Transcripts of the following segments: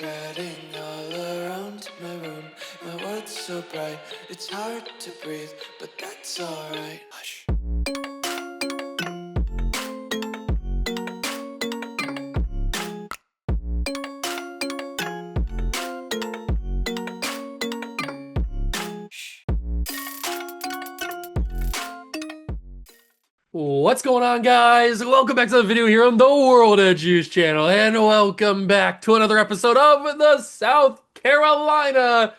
Spreading all around my room, my world's so bright, it's hard to breathe, but that's alright. Hush. What's going on, guys? Welcome back to the video here on the World of Juice channel, and welcome back to another episode of the South Carolina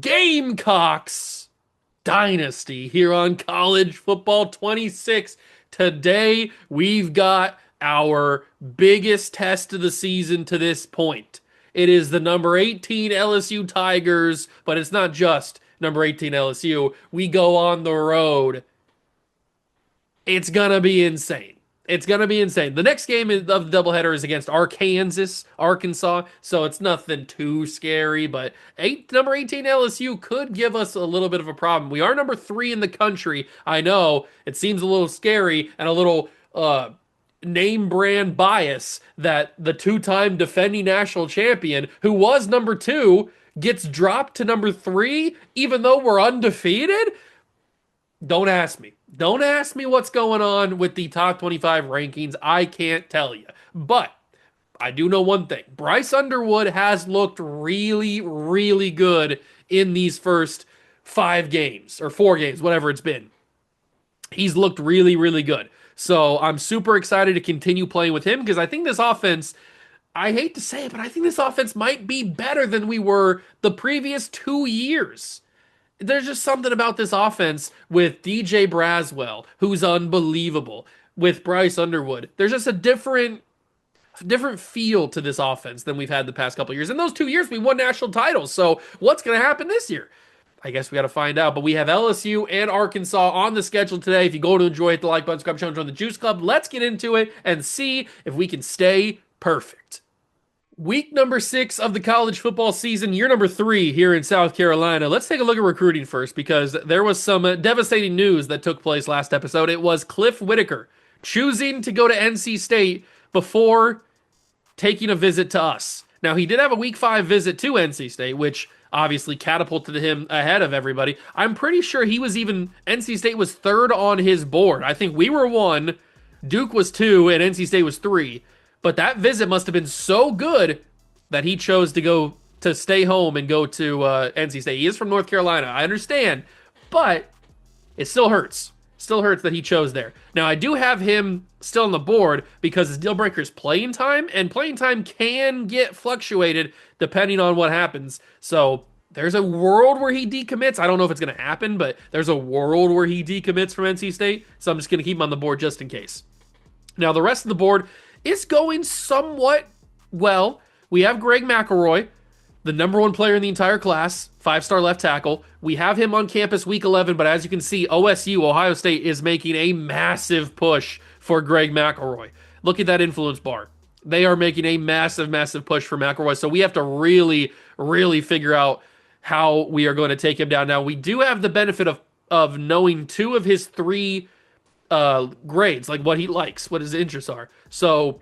Gamecocks Dynasty here on College Football 26. Today, we've got our biggest test of the season to this point. It is the number 18 LSU Tigers, but it's not just number 18 LSU. We go on the road. It's going to be insane. It's going to be insane. The next game of the doubleheader is against Arkansas, so it's nothing too scary, but number 18 LSU could give us a little bit of a problem. We are number 3 in the country. I know it seems a little scary and a little name brand bias that the two-time defending national champion, who was number 2, gets dropped to number 3, even though we're undefeated. Don't ask me. Don't ask me what's going on with the top 25 rankings. I can't tell you. But I do know one thing. Bryce Underwood has looked really, really good in these first 5 games or 4 games, whatever it's been. He's looked really, really good. So I'm super excited to continue playing with him because I think this offense, I hate to say it, but I think this offense might be better than we were the previous 2 years. There's just something about this offense with DJ Braswell, who's unbelievable, with Bryce Underwood. There's just a different feel to this offense than we've had the past couple of years. In those 2 years, we won national titles. So what's going to happen this year? I guess we got to find out. But we have LSU and Arkansas on the schedule today. If you go to enjoy, hit the like button, subscribe, join the Juice Club. Let's get into it and see if we can stay perfect. Week number 6 of the college football season, year number 3 here in South Carolina. Let's take a look at recruiting first because there was some devastating news that took place last episode. It was Cliff Whitaker choosing to go to NC State before taking a visit to us. Now, he did have a week 5 visit to NC State, which obviously catapulted him ahead of everybody. I'm pretty sure NC State was 3rd on his board. I think we were 1, Duke was 2, and NC State was 3. But that visit must have been so good that he chose to stay home and go to NC State. He is from North Carolina, I understand, but it still hurts. Still hurts that he chose there. Now, I do have him still on the board because his deal breaker is playing time, and playing time can get fluctuated depending on what happens. So there's a world where he decommits. I don't know if it's going to happen, but there's a world where he decommits from NC State, so I'm just going to keep him on the board just in case. Now, the rest of the board is going somewhat well. We have Greg McElroy, the number 1 player in the entire class, 5-star left tackle. We have him on campus week 11, but as you can see, OSU, Ohio State, is making a massive push for Greg McElroy. Look at that influence bar. They are making a massive, massive push for McElroy, so we have to really, really figure out how we are going to take him down. Now, we do have the benefit of knowing 2 of his 3 grades, like what he likes, what his interests are. So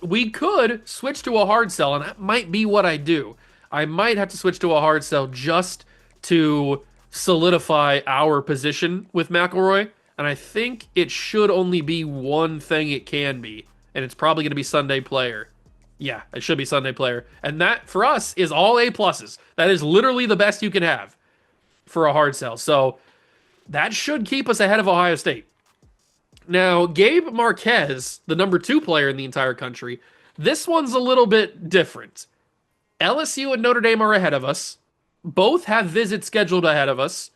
we could switch to a hard sell, and that might be what I do. I might have to switch to a hard sell just to solidify our position with McElroy, and I think it should only be one thing it can be, and it's probably going to be Sunday player. Yeah, it should be Sunday player, and that for us is all A pluses. That is literally the best you can have for a hard sell. So that should keep us ahead of Ohio State. Now, Gabe Marquez, the number 2 player in the entire country, this one's a little bit different. LSU and Notre Dame are ahead of us. Both have visits scheduled ahead of us.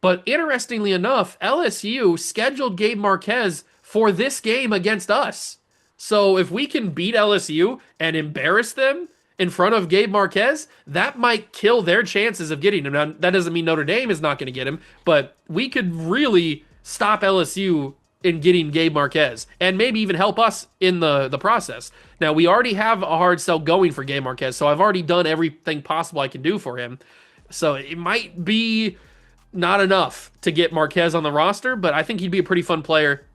But interestingly enough, LSU scheduled Gabe Marquez for this game against us. So if we can beat LSU and embarrass them in front of Gabe Marquez, that might kill their chances of getting him. Now, that doesn't mean Notre Dame is not going to get him, but we could really stop LSU in getting Gabe Marquez and maybe even help us in the process. Now, we already have a hard sell going for Gabe Marquez, so I've already done everything possible I can do for him. So it might be not enough to get Marquez on the roster, but I think he'd be a pretty fun player.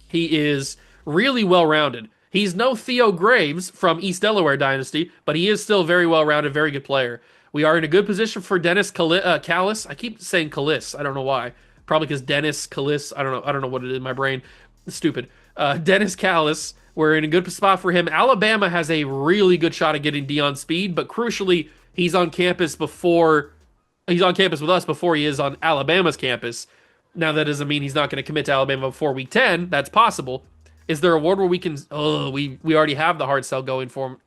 He is really well-rounded. He's no Theo Graves from East Delaware Dynasty, but he is still very well-rounded, very good player. We are in a good position for Dennis Callis. I keep saying Callis. I don't know why. Probably because Dennis Callis. I don't know. I don't know what it is in my brain. It's stupid. Dennis Callis. We're in a good spot for him. Alabama has a really good shot at getting Dion Speed, but crucially, he's on campus with us before he is on Alabama's campus. Now that doesn't mean he's not going to commit to Alabama before week 10. That's possible. Is there a world where we can? Oh, we already have the hard sell going for him.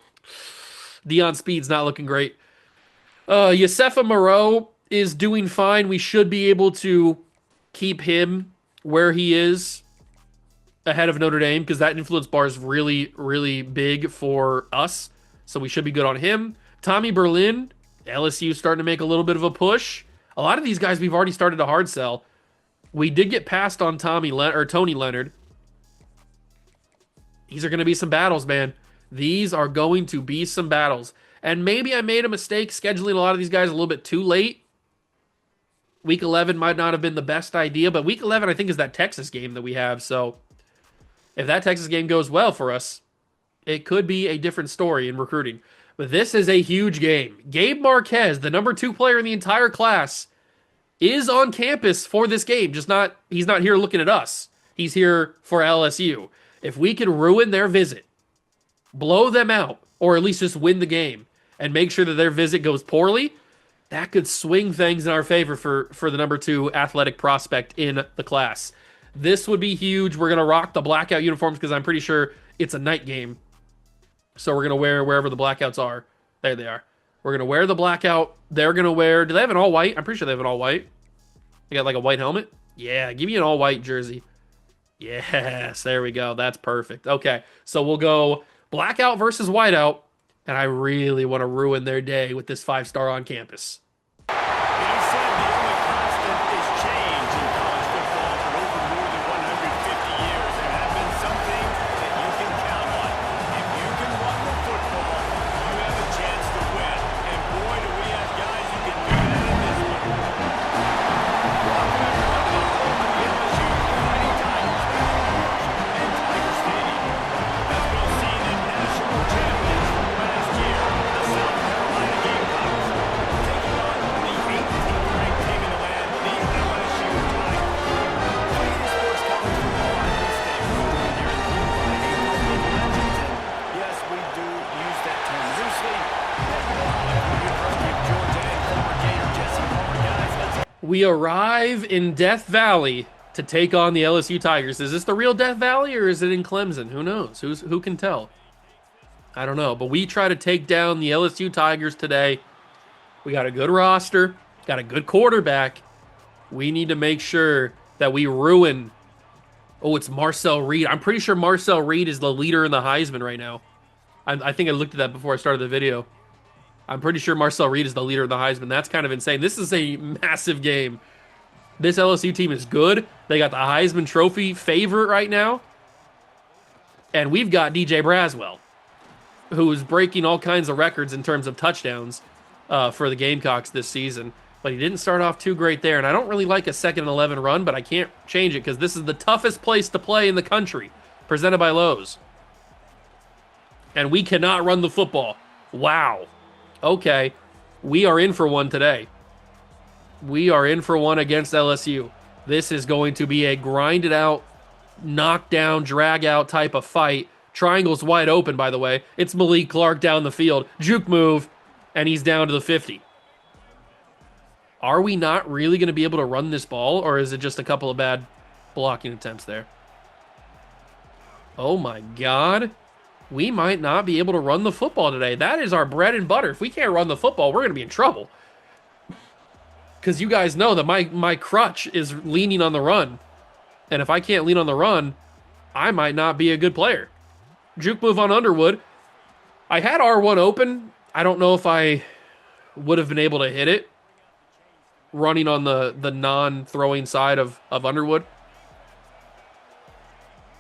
Dion Speed's not looking great. Yosefa Moreau is doing fine. We should be able to keep him where he is ahead of Notre Dame because that influence bar is really, really big for us. So we should be good on him. Tommy Berlin, LSU starting to make a little bit of a push. A lot of these guys we've already started to hard sell. We did get passed on Tony Leonard. These are going to be some battles, man. These are going to be some battles. And maybe I made a mistake scheduling a lot of these guys a little bit too late. Week 11 might not have been the best idea, but week 11 I think is that Texas game that we have. So if that Texas game goes well for us, it could be a different story in recruiting. But this is a huge game. Gabe Marquez, the number 2 player in the entire class, is on campus for this game. He's not here looking at us. He's here for LSU. If we can ruin their visit, blow them out, or at least just win the game, and make sure that their visit goes poorly, that could swing things in our favor for the number 2 athletic prospect in the class. This would be huge. We're going to rock the blackout uniforms because I'm pretty sure it's a night game. So we're going to wear wherever the blackouts are. There they are. We're going to wear the blackout. They're going to wear... Do they have an all-white? I'm pretty sure they have an all-white. They got like a white helmet? Yeah, give me an all-white jersey. Yes, there we go. That's perfect. Okay, so we'll go blackout versus whiteout, and I really want to ruin their day with this 5-star on campus. It is said the only constant is change in college football. For over more than 150 years, there have been some things that you can count on. If you can run the football, you have a chance to win. And boy, do we have guys who can do that in this one. Welcome everyone to the home of the LSU Fighting Tigers and Tiger Stadium. As we'll see the national champions from last year, the South Carolina Gamecocks, taking on the 18th ranked team in the land, the LSU Tigers. Playing sports coverage from all around the state. Here at the home of legends, and yes, we do use that term loosely. As well, from the University of Georgia and former Gator Jesse Palmer. Guys, let's We arrive in Death Valley to take on the LSU Tigers. Is this the real Death Valley or is it in Clemson? Who knows? Who can tell? I don't know. But we try to take down the LSU Tigers today. We got a good roster, got a good quarterback. We need to make sure that we ruin... Oh, it's Marcel Reed. I'm pretty sure Marcel Reed is the leader in the Heisman right now. I think I looked at that before I started the video. I'm pretty sure Marcel Reed is the leader of the Heisman. That's kind of insane. This is a massive game. This LSU team is good. They got the Heisman Trophy favorite right now. And we've got DJ Braswell, who is breaking all kinds of records in terms of touchdowns for the Gamecocks this season. But he didn't start off too great there. And I don't really like a 2nd and 11 run, but I can't change it because this is the toughest place to play in the country, presented by Lowe's. And we cannot run the football. Wow. Okay, we are in for one today. We are in for one against LSU. This is going to be a grinded out, knockdown, drag out type of fight. Triangle's wide open, by the way. It's Malik Clark down the field. Juke move, and he's down to the 50. Are we not really going to be able to run this ball, or is it just a couple of bad blocking attempts there? Oh my God. We might not be able to run the football today. That is our bread and butter. If we can't run the football, we're going to be in trouble. Because you guys know that my crutch is leaning on the run. And if I can't lean on the run, I might not be a good player. Juke move on Underwood. I had R1 open. I don't know if I would have been able to hit it running on the non-throwing side of Underwood.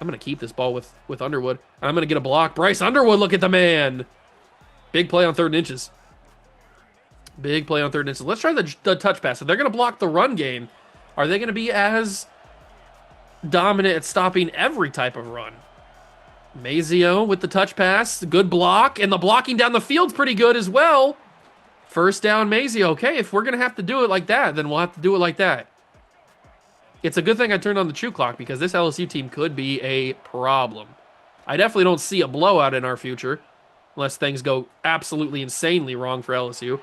I'm going to keep this ball with Underwood. I'm going to get a block. Bryce Underwood, look at the man. Big play on 3rd and inches. Big play on 3rd and inches. Let's try the touch pass. If they're going to block the run game, are they going to be as dominant at stopping every type of run? Mazio with the touch pass. Good block. And the blocking down the field's pretty good as well. First down, Mazio. Okay, if we're going to have to do it like that, then we'll have to do it like that. It's a good thing I turned on the chew clock because this LSU team could be a problem. I definitely don't see a blowout in our future unless things go absolutely insanely wrong for LSU.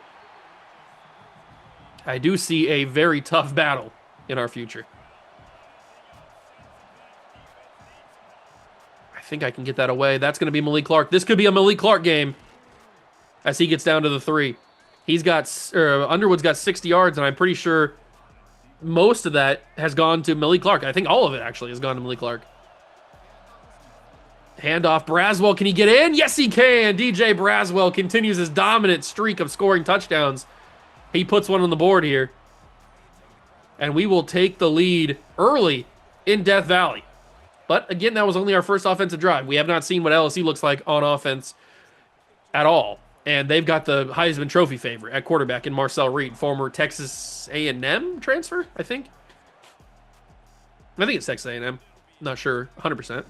I do see a very tough battle in our future. I think I can get that away. That's going to be Malik Clark. This could be a Malik Clark game as he gets down to the 3. Underwood's got 60 yards, and I'm pretty sure most of that has gone to Malik Clark. I think all of it actually has gone to Malik Clark. Handoff, Braswell, can he get in? Yes, he can. DJ Braswell continues his dominant streak of scoring touchdowns. He puts one on the board here. And we will take the lead early in Death Valley. But again, that was only our first offensive drive. We have not seen what LSU looks like on offense at all. And they've got the Heisman Trophy favorite at quarterback in Marcel Reed, former Texas A&M transfer, I think. I think it's Texas A&M. Not sure, 100%.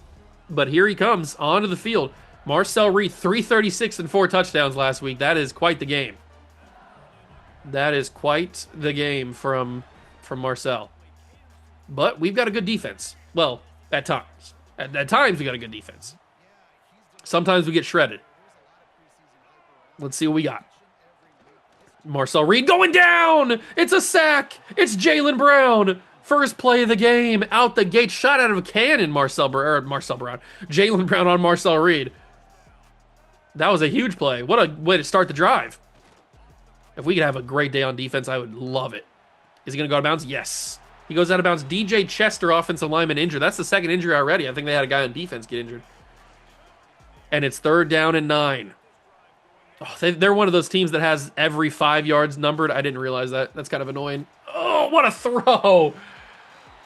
But here he comes onto the field. Marcel Reed, 336 and 4 touchdowns last week. That is quite the game. That is quite the game from Marcel. But we've got a good defense. Well, at times. At times we got a good defense. Sometimes we get shredded. Let's see what we got. Marcel Reed going down! It's a sack! It's Jaylen Brown! First play of the game, out the gate, shot out of a cannon, Jaylen Brown on Marcel Reed. That was a huge play. What a way to start the drive. If we could have a great day on defense, I would love it. Is he going to go out of bounds? Yes. He goes out of bounds. DJ Chester, offensive lineman, injured. That's the second injury already. I think they had a guy on defense get injured. And it's 3rd down and 9. Oh, they're one of those teams that has every 5 yards numbered. I didn't realize that. That's kind of annoying. Oh, what a throw.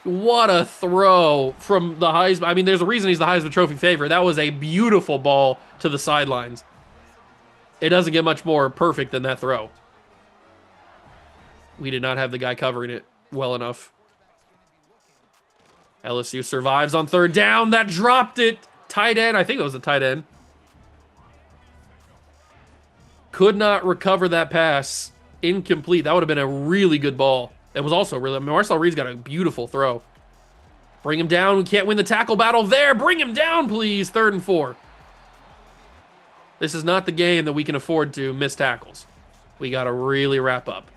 What a throw from the Heisman. I mean, there's a reason he's the Heisman Trophy favorite. That was a beautiful ball to the sidelines. It doesn't get much more perfect than that throw. We did not have the guy covering it well enough. LSU survives on 3rd down. That dropped it. Tight end. I think it was a tight end. Could not recover that pass. Incomplete. That would have been a really good ball. It was also really... Marcel Reed's got a beautiful throw. Bring him down. We can't win the tackle battle there. Bring him down, please. 3rd and 4. This is not the game that we can afford to miss tackles. We got to really wrap up.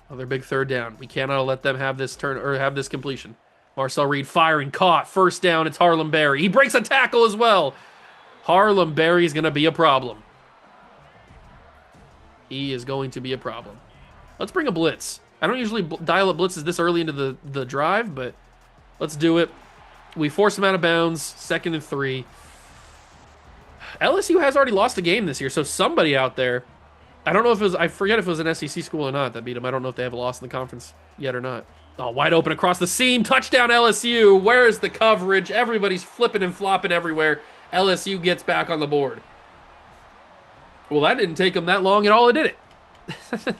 Another big 3rd down. We cannot let them have this turn or have this completion. Marcel Reed firing, caught. 1st down. It's Harlem Berry. He breaks a tackle as well. Harlem Berry is going to be a problem. He is going to be a problem. Let's bring a blitz. I don't usually dial up blitzes this early into the drive, but let's do it. We force him out of bounds. 2nd and 3. LSU has already lost a game this year, so somebody out there, I don't know if it was, I forget if it was an SEC school or not that beat them. I don't know if they have a loss in the conference yet or not. Oh, wide open across the seam. Touchdown LSU. Where is the coverage? Everybody's flipping and flopping everywhere. LSU gets back on the board. Well, that didn't take them that long at all. It did it.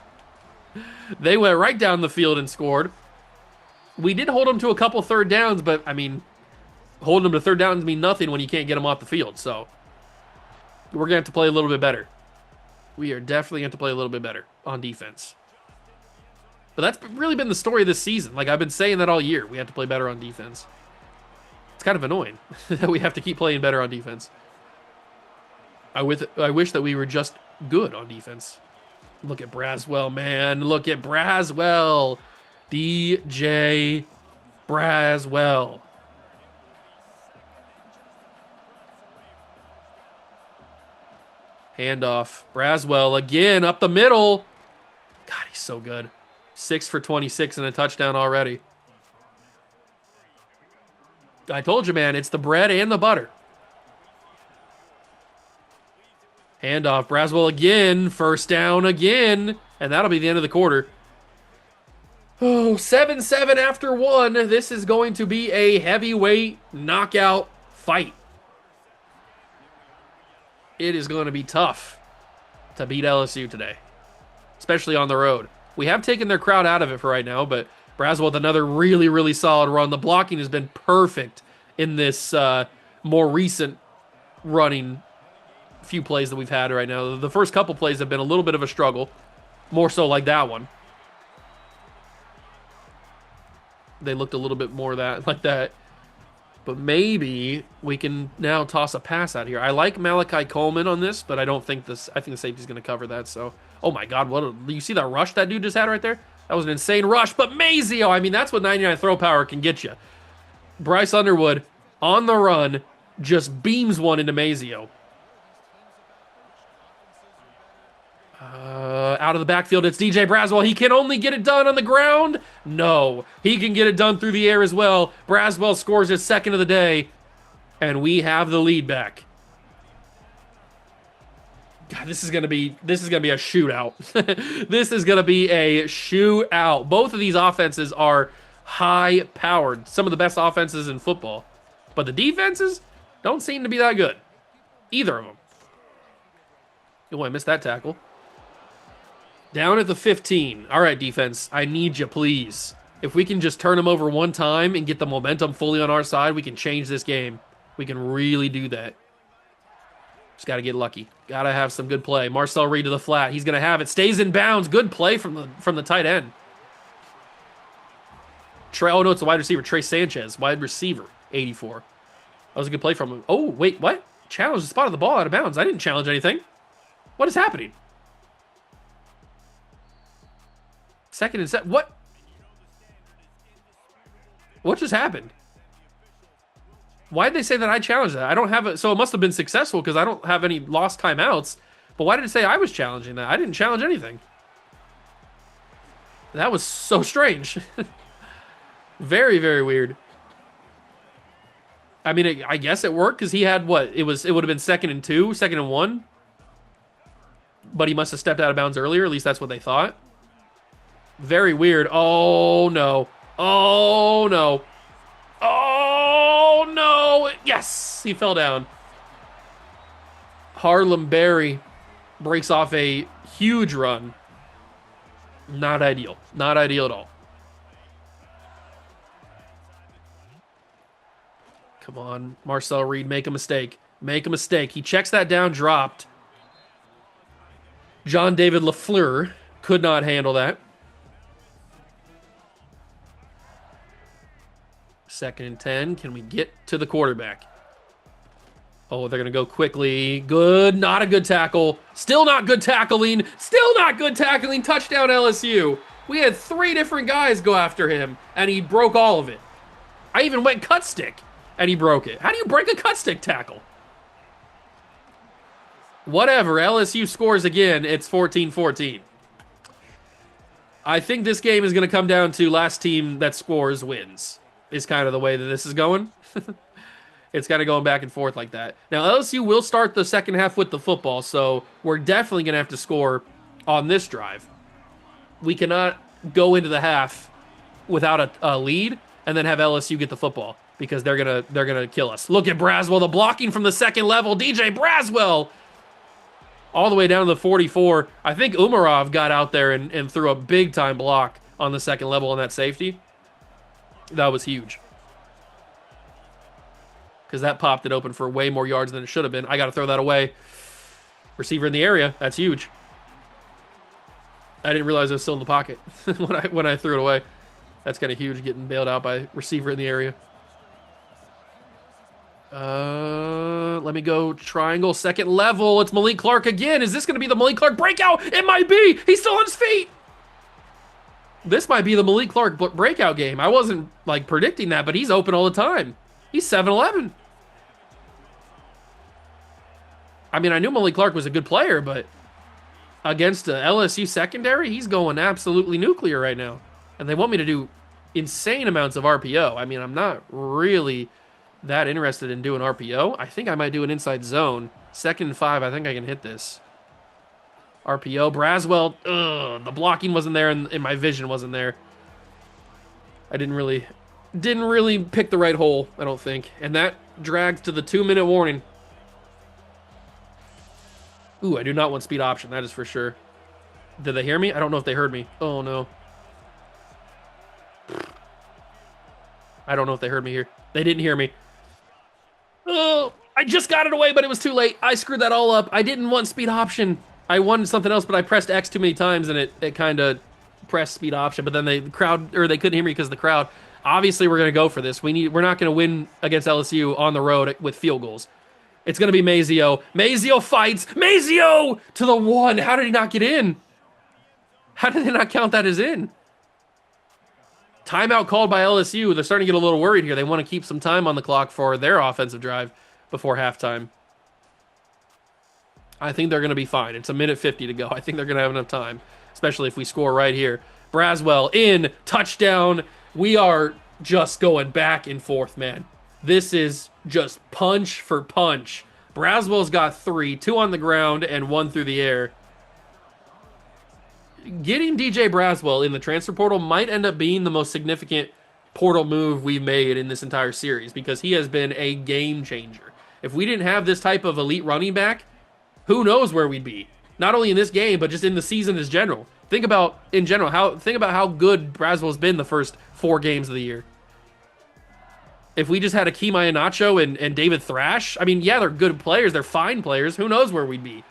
They went right down the field and scored. We did hold them to a couple 3rd downs, but, I mean, holding them to 3rd downs mean nothing when you can't get them off the field. So, we're going to have to play a little bit better. We are definitely going to play a little bit better on defense. But that's really been the story of this season. Like, I've been saying that all year. We have to play better on defense. It's kind of annoying that we have to keep playing better on defense. I wish that we were just good on defense. Look at Braswell, man. Look at Braswell. DJ Braswell. Handoff. Braswell again up the middle. God, he's so good. 6 for 26 and a touchdown already. I told you, man, it's the bread and the butter. Handoff. Braswell again. 1st down again. And that'll be the end of the quarter. Oh, 7-7 after 1. This is going to be a heavyweight knockout fight. It is going to be tough to beat LSU today, especially on the road. We have taken their crowd out of it for right now, but Braswell with another really, really solid run. The blocking has been perfect in this more recent running few plays that we've had right now. The first couple plays have been a little bit of a struggle, more so like that one. They looked a little bit more like that. But maybe we can now toss a pass out here. I like Malachi Coleman on this, but I don't think this. I think the safety's going to cover that. So, oh my God, you see that rush that dude just had right there? That was an insane rush. But Mazio, I mean, that's what 99 throw power can get you. Bryce Underwood on the run just beams one into Mazio. Out of the backfield, it's DJ Braswell. He can only get it done on the ground. No, he can get it done through the air as well. Braswell scores his second of the day, and we have the lead back. God, this is gonna be a shootout. This is gonna be a shootout. Both of these offenses are high-powered, some of the best offenses in football, but the defenses don't seem to be that good. Either of them. Oh, I missed that tackle. Down at the 15. All right, defense, I need you, please. If we can just turn them over one time and get the momentum fully on our side, we can change this game. We can really do that. Just got to get lucky. Got to have some good play. Marcel Reed to the flat. He's going to have it. Stays in bounds. Good play from the tight end. Oh, no, it's a wide receiver. Trey Sanchez, wide receiver, 84. That was a good play from him. Oh, wait, what? Challenge the spot of the ball out of bounds. I didn't challenge anything. What is happening? Second and set. What? What just happened? Why did they say that I challenged that? I don't have it. So it must have been successful because I don't have any lost timeouts. But why did it say I was challenging that? I didn't challenge anything. That was so strange. Very, very weird. I mean, I guess it worked because he had what? It would have been 2nd and 2, 2nd and 1. But he must have stepped out of bounds earlier. At least that's what they thought. Very weird. Oh, no. Oh, no. Oh, no. Yes, he fell down. Harlem Berry breaks off a huge run. Not ideal. Not ideal at all. Come on, Marcel Reed, make a mistake. Make a mistake. He checks that down, dropped. John David LaFleur could not handle that. 2nd and 10. Can we get to the quarterback? Oh, they're going to go quickly. Good. Not a good tackle. Still not good tackling. Still not good tackling. Touchdown LSU. We had 3 different guys go after him, and he broke all of it. I even went cut stick, and he broke it. How do you break a cut stick tackle? Whatever. LSU scores again. It's 14-14. I think this game is going to come down to last team that scores wins. Is kind of the way that this is going. It's kind of going back and forth like that. Now, LSU will start the second half with the football, so we're definitely going to have to score on this drive. We cannot go into the half without a lead and then have LSU get the football because they're gonna kill us. Look at Braswell, the blocking from the second level. DJ Braswell all the way down to the 44. I think Umarov got out there and threw a big-time block on the second level on that safety. That was huge. Because that popped it open for way more yards than it should have been. I got to throw that away. Receiver in the area. That's huge. I didn't realize it was still in the pocket when I threw it away. That's kind of huge, getting bailed out by receiver in the area. Let me go triangle, second level. It's Malik Clark again. Is this going to be the Malik Clark breakout? It might be. He's still on his feet. This might be the Malik Clark breakout game. I wasn't predicting that, but he's open all the time. He's 7-11. I mean, I knew Malik Clark was a good player, but against the LSU secondary, he's going absolutely nuclear right now. And they want me to do insane amounts of RPO. I mean, I'm not really that interested in doing RPO. I think I might do an inside zone. 2nd and 5, I think I can hit this. RPO. Braswell, the blocking wasn't there and my vision wasn't there. I didn't really pick the right hole, I don't think. And that drags to the 2-minute warning. Ooh, I do not want speed option, that is for sure. Did they hear me? I don't know if they heard me. Oh, no. I don't know if they heard me here. They didn't hear me. just got it away, but it was too late. I screwed that all up. I didn't want speed option. I wanted something else, but I pressed X too many times, and it kind of pressed speed option. But then the crowd, or they couldn't hear me because of the crowd. Obviously, we're going to go for this. We're not going to win against LSU on the road with field goals. It's going to be Mazio. Mazio fights. Mazio to the 1. How did he not get in? How did they not count that as in? Timeout called by LSU. They're starting to get a little worried here. They want to keep some time on the clock for their offensive drive before halftime. I think they're going to be fine. It's 1:50 to go. I think they're going to have enough time, especially if we score right here. Braswell in, touchdown. We are just going back and forth, man. This is just punch for punch. Braswell's got 3, 2 on the ground and 1 through the air. Getting DJ Braswell in the transfer portal might end up being the most significant portal move we've made in this entire series because he has been a game changer. If we didn't have this type of elite running back, who knows where we'd be? Not only in this game, but just in the season as general. Think about how good Braswell's been the first 4 games of the year. If we just had Akeem Iheanacho and David Thrash, I mean, yeah, they're good players. They're fine players. Who knows where we'd be?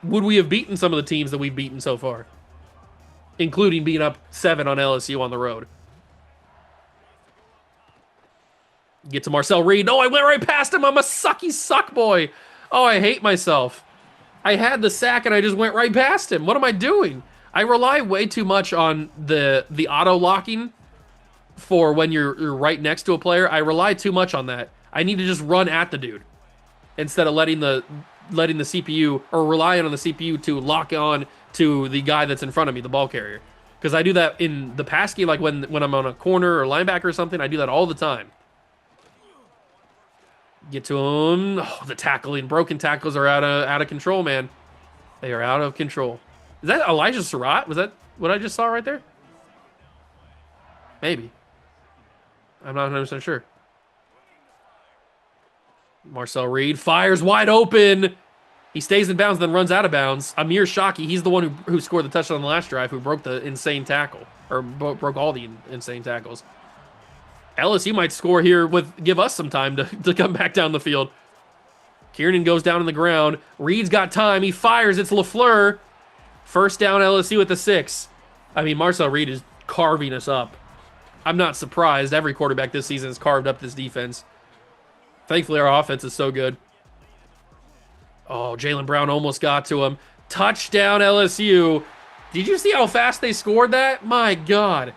Would we have beaten some of the teams that we've beaten so far? Including being up 7 on LSU on the road. Get to Marcel Reed. No, I went right past him. I'm a sucky suck boy. Oh, I hate myself. I had the sack and I just went right past him. What am I doing? I rely way too much on the auto locking for when you're right next to a player. I rely too much on that. I need to just run at the dude instead of letting the CPU or relying on the CPU to lock on to the guy that's in front of me, the ball carrier. Because I do that in the pass game, like when I'm on a corner or linebacker or something. I do that all the time. Get to him. Oh, the tackling. Broken tackles are out of control, man. They are out of control. Is that Elijah Surratt? Was that what I just saw right there? Maybe. I'm not 100% sure. Marcel Reed fires wide open. He stays in bounds, then runs out of bounds. Amir Shaki, he's the one who scored the touchdown on the last drive, who broke the insane tackle. Or broke all the insane tackles. LSU might score here give us some time to come back down the field. Kiernan goes down on the ground. Reed's got time. He fires. It's LaFleur. First down LSU at the 6. I mean, Marcel Reed is carving us up. I'm not surprised. Every quarterback this season has carved up this defense. Thankfully, our offense is so good. Oh, Jaylen Brown almost got to him. Touchdown LSU. Did you see how fast they scored that? My God.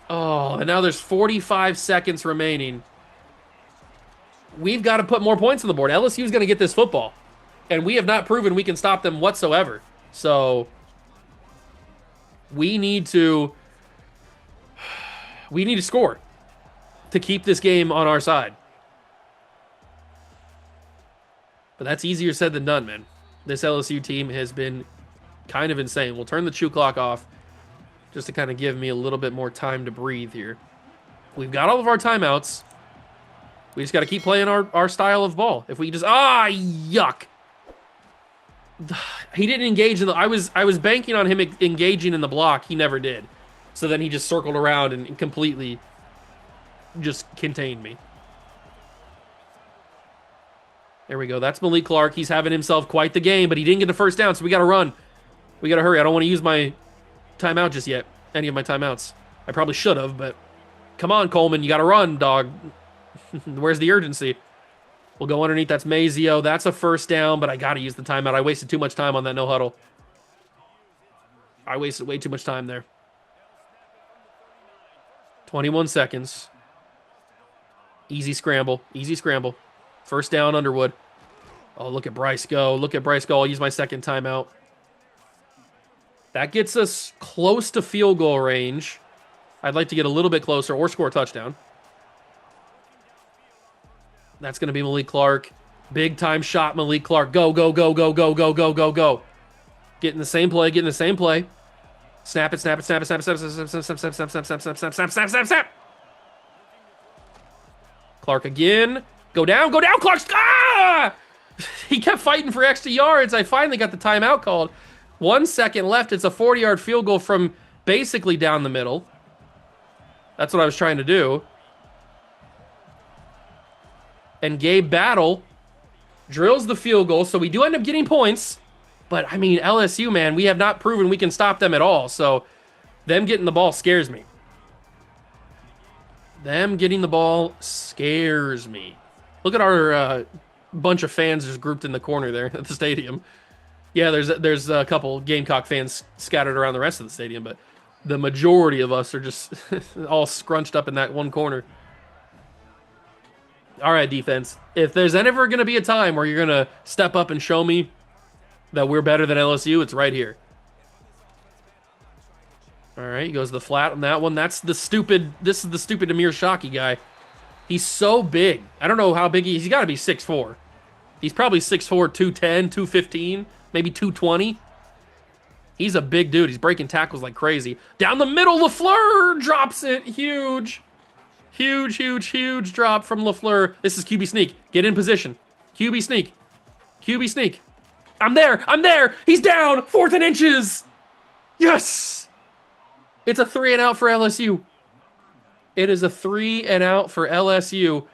Oh, and now there's 45 seconds remaining. We've got to put more points on the board. LSU is going to get this football. And we have not proven we can stop them whatsoever. So we need to score to keep this game on our side. But that's easier said than done, man. This LSU team has been kind of insane. We'll turn the chew clock off just to kind of give me a little bit more time to breathe here. We've got all of our timeouts. We just got to keep playing our style of ball. If we just... yuck. He didn't engage in the... I was banking on him engaging in the block. He never did. So then he just circled around and completely just contained me. There we go. That's Malik Clark. He's having himself quite the game, but he didn't get the first down, so we got to run. We got to hurry. I don't want to use my timeout just yet. Any of my timeouts. I probably should have, but come on, Coleman. You got to run, dog. Where's the urgency? We'll go underneath. That's Mazio. That's a first down, but I got to use the timeout. I wasted too much time on that no huddle. I wasted way too much time there. 21 seconds. Easy scramble. Easy scramble. First down, Underwood. Oh, look at Bryce go. Look at Bryce go. I'll use my second timeout. That gets us close to field goal range. I'd like to get a little bit closer or score a touchdown. That's going to be Malik Clark. Big time shot, Malik Clark. Go, go, go, go, go, go, go, go, go. Getting the same play, getting the same play. Snap it, snap it, snap it, snap it, snap it, snap it, snap it, snap it, snap it, snap it, snap it, snap it, snap it, snap it. Clark again. Go down, Clark. Ah! He kept fighting for extra yards. I finally got the timeout called. 1 second left. It's a 40-yard field goal from basically down the middle. That's what I was trying to do. And Gabe Battle drills the field goal, so we do end up getting points. But, I mean, LSU, man, we have not proven we can stop them at all. So, them getting the ball scares me. Them getting the ball scares me. Look at our bunch of fans just grouped in the corner there at the stadium. Yeah, there's a couple Gamecock fans scattered around the rest of the stadium, but the majority of us are just all scrunched up in that one corner. All right, defense. If there's ever going to be a time where you're going to step up and show me that we're better than LSU, it's right here. All right, he goes to the flat on that one. This is the stupid Amir Shockey guy. He's so big. I don't know how big he is. He's got to be 6'4". He's probably 6'4", 210, 215, maybe 220. He's a big dude. He's breaking tackles like crazy. Down the middle, LaFleur drops it. Huge. Huge, huge, huge drop from LaFleur. This is QB sneak. Get in position. QB sneak. QB sneak. I'm there. I'm there. He's down. 4th and inches. Yes. It's a 3 and out for LSU. It is a 3 and out for LSU.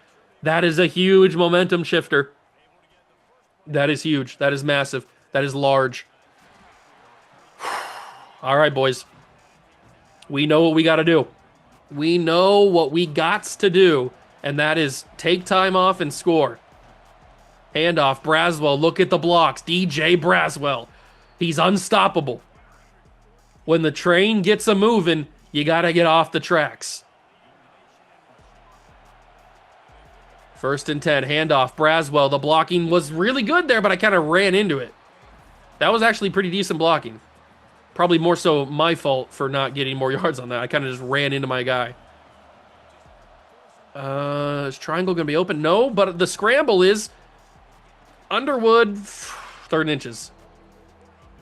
That is a huge momentum shifter. That is huge. That is massive. That is large. All right, boys. We know what we got to do. We know what we got to do, and that is take time off and score. Handoff, Braswell. Look at the blocks. DJ Braswell. He's unstoppable. When the train gets a moving, you got to get off the tracks. 1st and 10, handoff, Braswell. The blocking was really good there, but I kind of ran into it. That was actually pretty decent blocking. Probably more so my fault for not getting more yards on that. I kind of just ran into my guy. Is triangle going to be open? No, but the scramble is Underwood, 3rd and inches.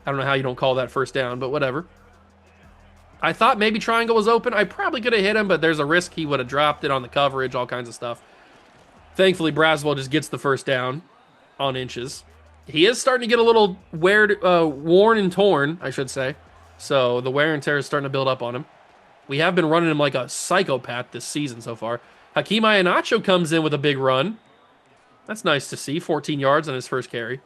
I don't know how you don't call that first down, but whatever. I thought maybe triangle was open. I probably could have hit him, but there's a risk he would have dropped it on the coverage, all kinds of stuff. Thankfully, Braswell just gets the first down on inches. He is starting to get a little worn and torn, I should say. So the wear and tear is starting to build up on him. We have been running him like a psychopath this season so far. Hakeem Iheanacho comes in with a big run. That's nice to see. 14 yards on his first carry.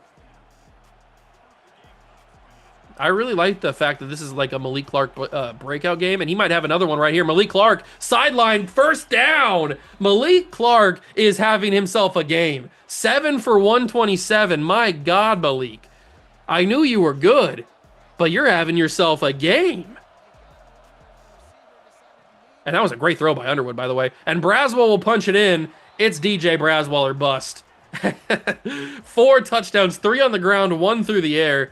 I really like the fact that this is like a Malik Clark breakout game, and he might have another one right here. Malik Clark, sideline, first down. Malik Clark is having himself a game. 7 for 127. My God, Malik. I knew you were good, but you're having yourself a game. And that was a great throw by Underwood, by the way. And Braswell will punch it in. It's DJ Braswell or bust. 4 touchdowns, 3 on the ground, 1 through the air.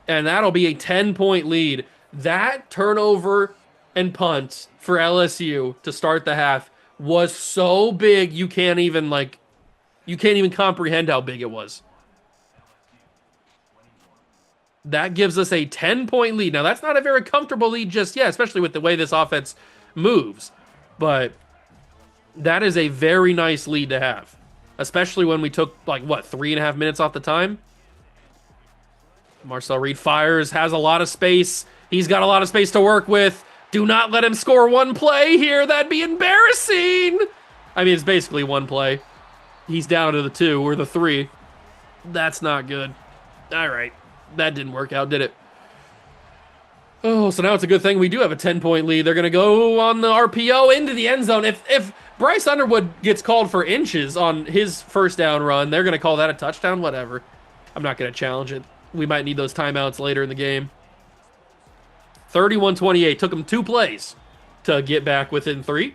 And that'll be a 10-point lead. That turnover and punt for LSU to start the half was so big you can't even comprehend how big it was. That gives us a 10-point lead. Now, that's not a very comfortable lead just yet, especially with the way this offense moves. But that is a very nice lead to have, especially when we took, 3.5 minutes off the time. Marcel Reed fires, has a lot of space. He's got a lot of space to work with. Do not let him score one play here. That'd be embarrassing. I mean, it's basically one play. He's down to the 2 or the 3. That's not good. All right. That didn't work out, did it? Oh, so now it's a good thing we do have a 10-point lead. They're going to go on the RPO into the end zone. If Bryce Underwood gets called for inches on his first down run, they're going to call that a touchdown, whatever. I'm not going to challenge it. We might need those timeouts later in the game. 31-28. Took them 2 plays to get back within 3.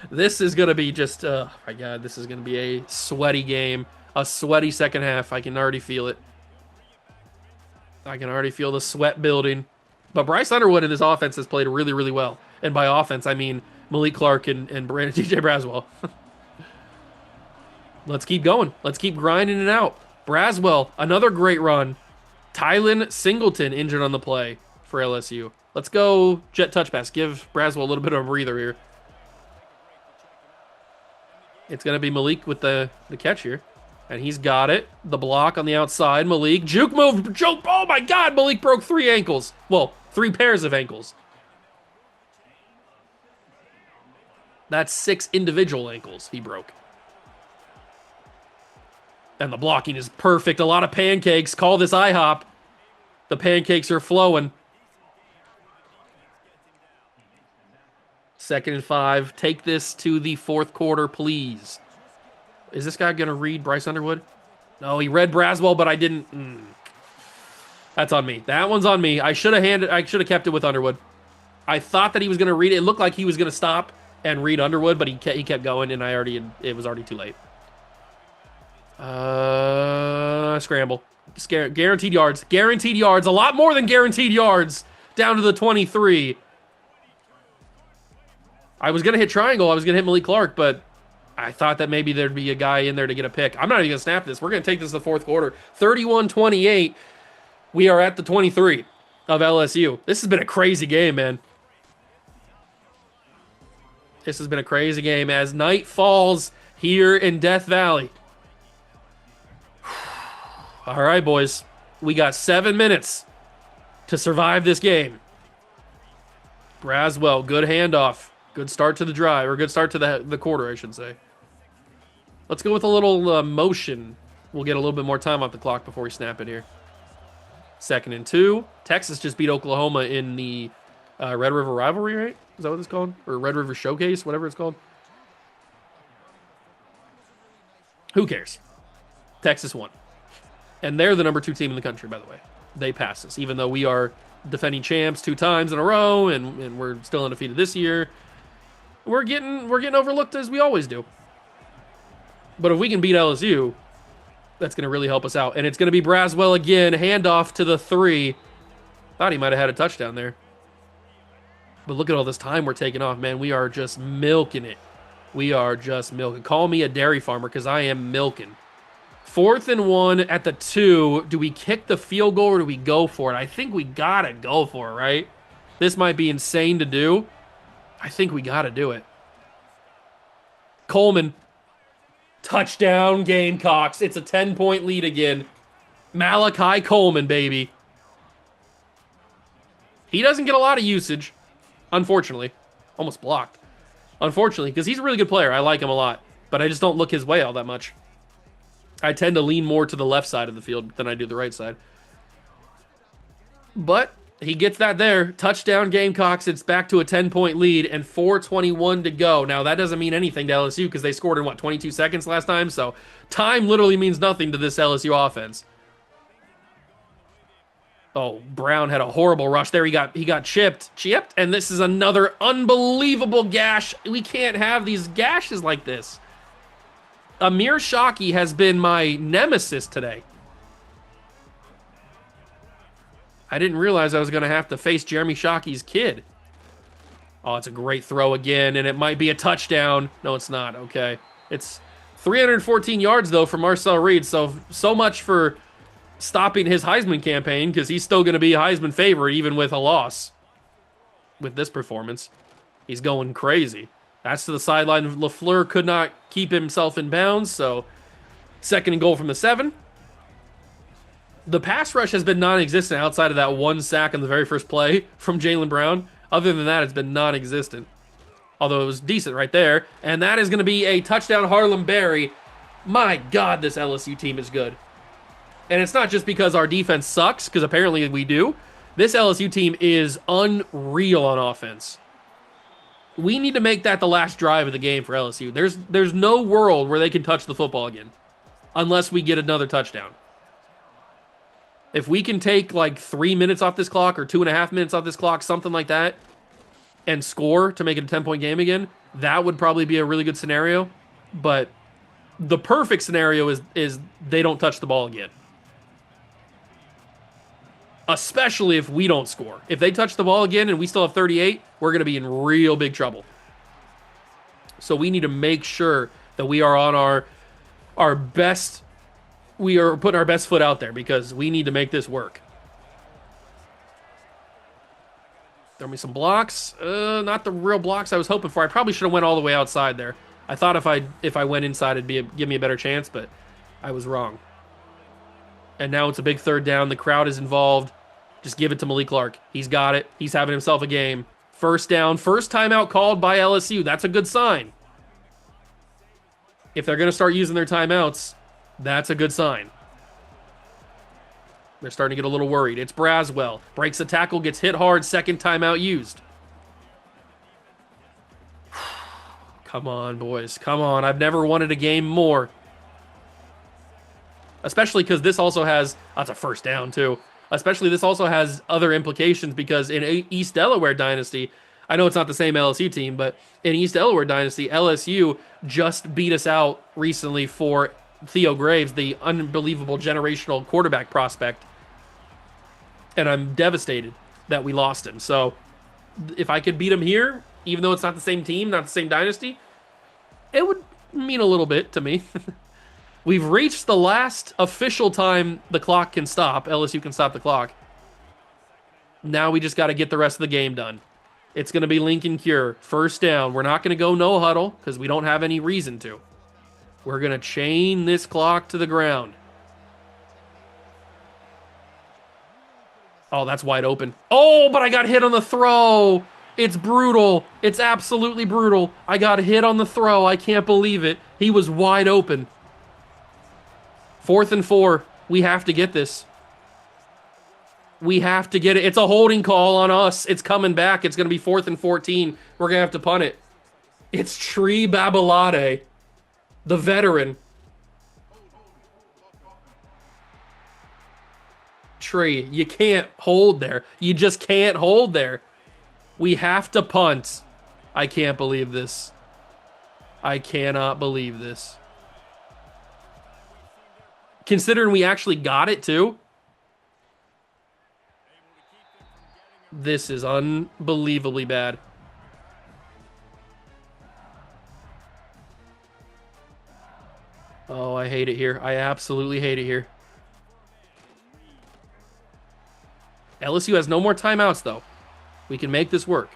This is going to be just, oh my God, this is going to be a sweaty game. A sweaty second half. I can already feel it. I can already feel the sweat building. But Bryce Underwood in this offense has played really, really well. And by offense, I mean Malik Clark and DJ Braswell. Let's keep going. Let's keep grinding it out. Braswell, another great run. Tylen Singleton injured on the play for LSU. Let's go jet touch pass. Give Braswell a little bit of a breather here. It's going to be Malik with the catch here. And he's got it. The block on the outside. Malik. Juke move. Juke. Oh, my God. Malik broke 3 ankles. Well, 3 pairs of ankles. That's 6 individual ankles he broke. And the blocking is perfect. A lot of pancakes. Call this IHOP. The pancakes are flowing. 2nd and 5. Take this to the 4th quarter, please. Is this guy going to read Bryce Underwood? No, he read Braswell, but I didn't. That's on me. That one's on me. I should have kept it with Underwood. I thought that he was going to read it. It looked like he was going to stop and read Underwood, but he kept going, and it was already too late. Scramble. Guaranteed yards. Guaranteed yards. A lot more than guaranteed yards. Down to the 23. I was going to hit triangle. I was going to hit Malik Clark, but I thought that maybe there'd be a guy in there to get a pick. I'm not even going to snap this. We're going to take this to the 4th quarter. 31-28. We are at the 23 of LSU. This has been a crazy game, man. This has been a crazy game as night falls here in Death Valley. All right, boys. We got 7 minutes to survive this game. Braswell, good handoff. Good start to the drive, or good start to the quarter, I should say. Let's go with a little motion. We'll get a little bit more time off the clock before we snap it here. 2nd and 2. Texas just beat Oklahoma in the Red River Rivalry, right? Is that what it's called? Or Red River Showcase, whatever it's called. Who cares? Texas won. And they're the number 2 team in the country, by the way. They passed us, even though we are defending champs 2 times in a row, and we're still undefeated this year. We're getting overlooked as we always do. But if we can beat LSU, that's going to really help us out. And it's going to be Braswell again, handoff to the 3. Thought he might have had a touchdown there. But look at all this time we're taking off, man. We are just milking it. We are just milking. Call me a dairy farmer because I am milking. 4th and 1 at the 2. Do we kick the field goal or do we go for it? I think we got to go for it, right? This might be insane to do. I think we got to do it. Coleman. Touchdown, Gamecocks. It's a 10-point lead again. Malachi Coleman, baby. He doesn't get a lot of usage, unfortunately. Almost blocked. Unfortunately, because he's a really good player. I like him a lot. But I just don't look his way all that much. I tend to lean more to the left side of the field than I do the right side. But he gets that there. Touchdown, Gamecocks. It's back to a 10-point lead and 4:21 to go. Now, that doesn't mean anything to LSU because they scored in, 22 seconds last time? So time literally means nothing to this LSU offense. Oh, Brown had a horrible rush there. He got chipped, and this is another unbelievable gash. We can't have these gashes like this. Amir Shockey has been my nemesis today. I didn't realize I was going to have to face Jeremy Shockey's kid. Oh, it's a great throw again, and it might be a touchdown. No, it's not. Okay. It's 314 yards, though, for Marcel Reed, so much for stopping his Heisman campaign, because he's still going to be a Heisman favorite even with a loss. With this performance, he's going crazy. That's to the sideline. LaFleur could not keep himself in bounds, so 2nd and goal from the 7. The pass rush has been non-existent outside of that 1 sack on the very first play from Jaylen Brown. Other than that, it's been non-existent. Although it was decent right there. And that is going to be a touchdown, Harlem Berry. My God, this LSU team is good. And it's not just because our defense sucks, because apparently we do. This LSU team is unreal on offense. We need to make that the last drive of the game for LSU. There's no world where they can touch the football again. Unless we get another touchdown. If we can take like 3 minutes off this clock or 2.5 minutes off this clock, something like that, and score to make it a 10-point game again, that would probably be a really good scenario. But the perfect scenario is they don't touch the ball again. Especially if we don't score. If they touch the ball again and we still have 38, we're going to be in real big trouble. So we need to make sure that we are on our best. We are putting our best foot out there because we need to make this work. Throw me some blocks. Not the real blocks I was hoping for. I probably should have went all the way outside there. I thought if I went inside, it'd give me a better chance, but I was wrong. And now it's a big 3rd down. The crowd is involved. Just give it to Malik Clark. He's got it. He's having himself a game. First down. First timeout called by LSU. That's a good sign. If they're going to start using their timeouts, that's a good sign. They're starting to get a little worried. It's Braswell. Breaks a tackle, gets hit hard. Second timeout used. Come on, boys. Come on. I've never wanted a game more. Especially because this also has... That's a first down, too. Especially this also has other implications because in East Delaware Dynasty, I know it's not the same LSU team, but in East Delaware Dynasty, LSU just beat us out recently for Theo Graves, the unbelievable generational quarterback prospect. And I'm devastated that we lost him. So if I could beat him here, even though it's not the same team, not the same dynasty, it would mean a little bit to me. We've reached the last official time the clock can stop. LSU can stop the clock. Now we just got to get the rest of the game done. It's going to be Lincoln Cure. First down. We're not going to go no huddle because we don't have any reason to. We're going to chain this clock to the ground. Oh, that's wide open. Oh, but I got hit on the throw. It's brutal. It's absolutely brutal. I got hit on the throw. I can't believe it. He was wide open. 4th and 4. We have to get this. We have to get it. It's a holding call on us. It's coming back. It's going to be 4th and 14. We're going to have to punt it. It's Tree Babalade, the veteran. Tree, you can't hold there. You just can't hold there. We have to punt. I can't believe this. I cannot believe this. Considering we actually got it too. This is unbelievably bad. Oh, I hate it here. I absolutely hate it here. LSU has no more timeouts, though. We can make this work.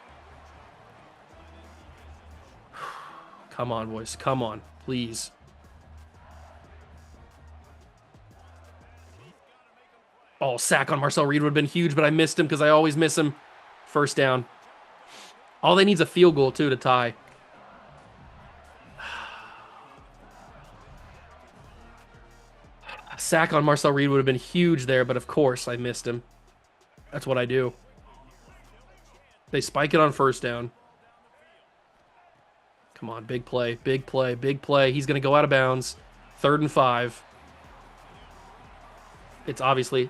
Come on, boys. Come on. Please. Oh, sack on Marcel Reed would have been huge, but I missed him because I always miss him. First down. All they need is a field goal, too, to tie. A sack on Marcel Reed would have been huge there, but of course I missed him. That's what I do. They spike it on first down. Come on, big play, big play, big play. He's going to go out of bounds. 3rd and 5. It's obviously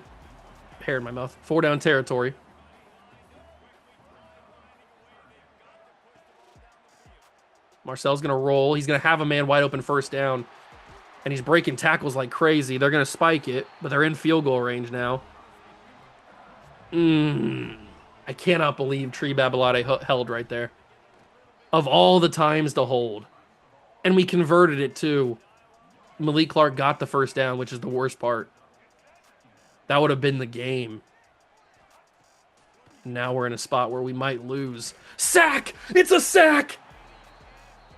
hair in my mouth. 4 down territory. Marcel's going to roll. He's going to have a man wide open first down. And he's breaking tackles like crazy. They're going to spike it, but they're in field goal range now. I cannot believe Tree Babalade held right there. Of all the times to hold. And we converted it too. Malik Clark got the first down, which is the worst part. That would have been the game. Now we're in a spot where we might lose. Sack! It's a sack!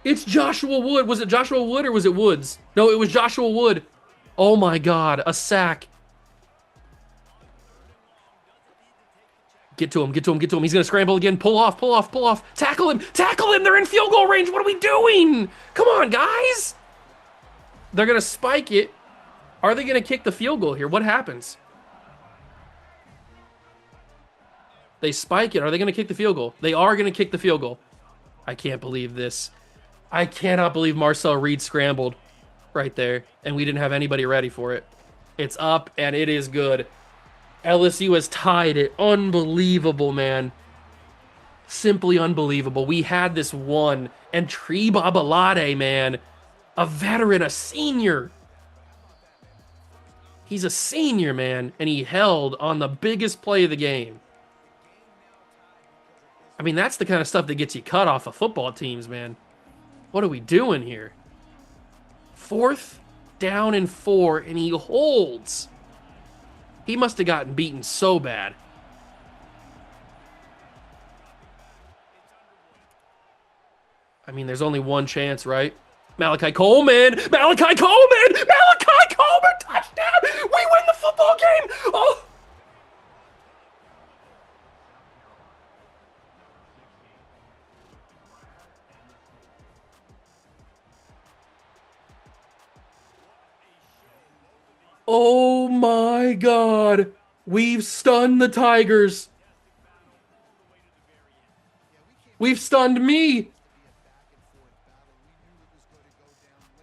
It's Joshua Wood. Was it Joshua Wood or was it Woods? No, it was Joshua Wood. Oh my God, a sack. Get to him, get to him, get to him. He's going to scramble again. Pull off, pull off, pull off. Tackle him, tackle him. They're in field goal range. What are we doing? Come on, guys. They're going to spike it. Are they going to kick the field goal here? What happens? They spike it. Are they going to kick the field goal? They are going to kick the field goal. I can't believe this. I cannot believe Marcel Reed scrambled right there, and we didn't have anybody ready for it. It's up, and it is good. LSU has tied it. Unbelievable, man. Simply unbelievable. We had this one, and Tree Babalade, man, a veteran, a senior. He's a senior, man, and he held on the biggest play of the game. I mean, that's the kind of stuff that gets you cut off of football teams, man. What are we doing here? 4th down and 4, and he holds. He must have gotten beaten so bad. I mean, there's only one chance, right? Malachi Coleman! Malachi Coleman! Malachi Coleman! Touchdown! We win the football game! Oh! Oh my God. We've stunned the Tigers. We've stunned me.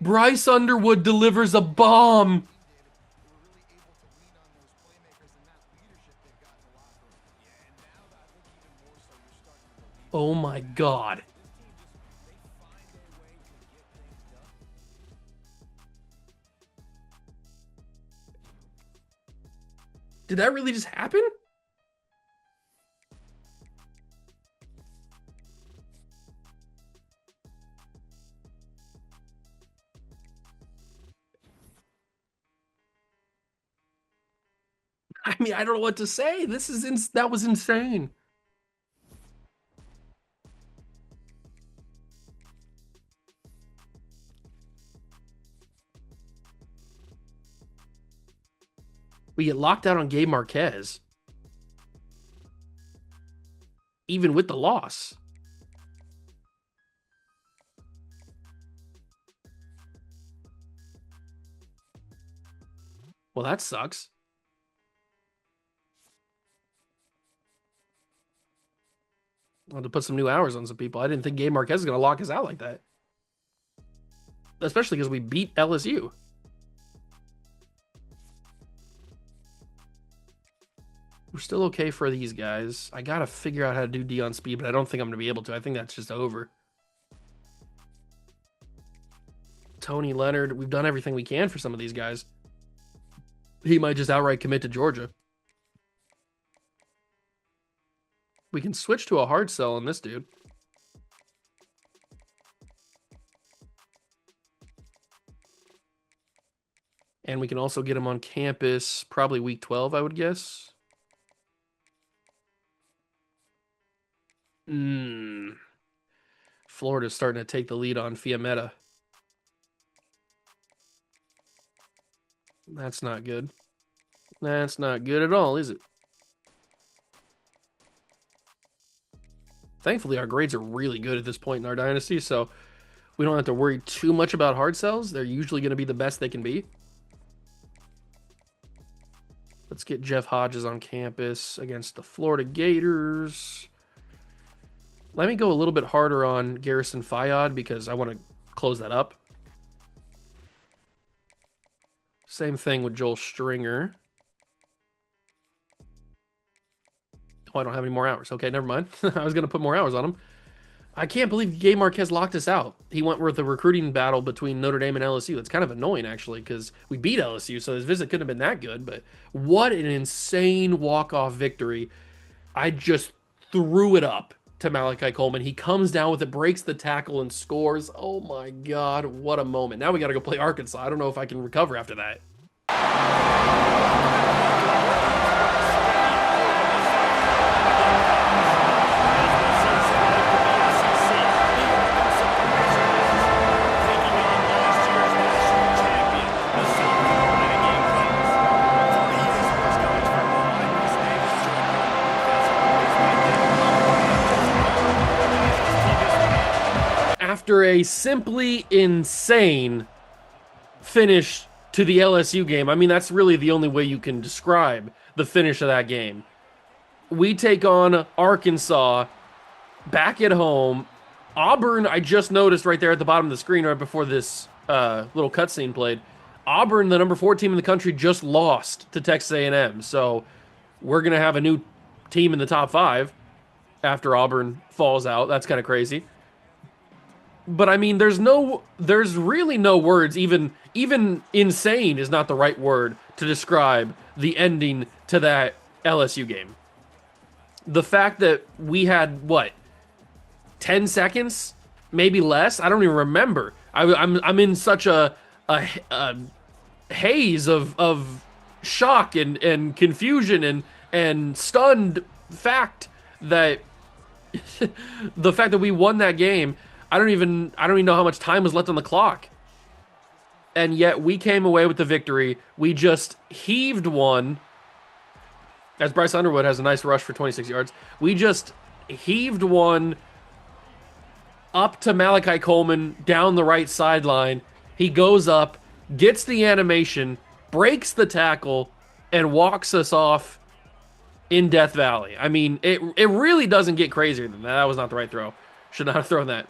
Bryce Underwood delivers a bomb. Oh my God. Did that really just happen? I mean, I don't know what to say. That was insane. We get locked out on Gabe Marquez, even with the loss. Well, that sucks. I'll have to put some new hours on some people. I didn't think Gabe Marquez was going to lock us out like that. Especially because we beat LSU. We're still okay for these guys. I got to figure out how to do D on speed, but I don't think I'm going to be able to. I think that's just over. Tony Leonard, we've done everything we can for some of these guys. He might just outright commit to Georgia. We can switch to a hard sell on this dude. And we can also get him on campus probably week 12, I would guess. Florida's starting to take the lead on Fiametta. That's not good. That's not good at all, is it? Thankfully, our grades are really good at this point in our dynasty, so we don't have to worry too much about hard sells. They're usually going to be the best they can be. Let's get Jeff Hodges on campus against the Florida Gators. Let me go a little bit harder on Garrison Fayad because I want to close that up. Same thing with Joel Stringer. Oh, I don't have any more hours. Okay, never mind. I was going to put more hours on him. I can't believe Gabe Marquez locked us out. He went with a recruiting battle between Notre Dame and LSU. It's kind of annoying, actually, because we beat LSU, so his visit couldn't have been that good. But what an insane walk-off victory. I just threw it up to Malachi Coleman. He comes down with it, breaks the tackle, and scores. Oh, my God, what a moment. Now we got to go play Arkansas. I don't know if I can recover after that. After a simply insane finish to the LSU game, I mean, that's really the only way you can describe the finish of that game. We take on Arkansas back at home. Auburn, I just noticed right there at the bottom of the screen right before this little cutscene played. Auburn, the number 4 team in the country, just lost to Texas A&M. So we're going to have a new team in the top 5 after Auburn falls out. That's kind of crazy. But I mean, there's really no words, even insane is not the right word to describe the ending to that LSU game. The fact that we had, 10 seconds, maybe less? I don't even remember. I'm in such a haze of shock and confusion and stunned fact that the fact that we won that game. I don't even know how much time was left on the clock. And yet we came away with the victory. We just heaved one. As Bryce Underwood has a nice rush for 26 yards. We just heaved one up to Malachi Coleman down the right sideline. He goes up, gets the animation, breaks the tackle, and walks us off in Death Valley. I mean, it really doesn't get crazier than that. That was not the right throw. Should not have thrown that.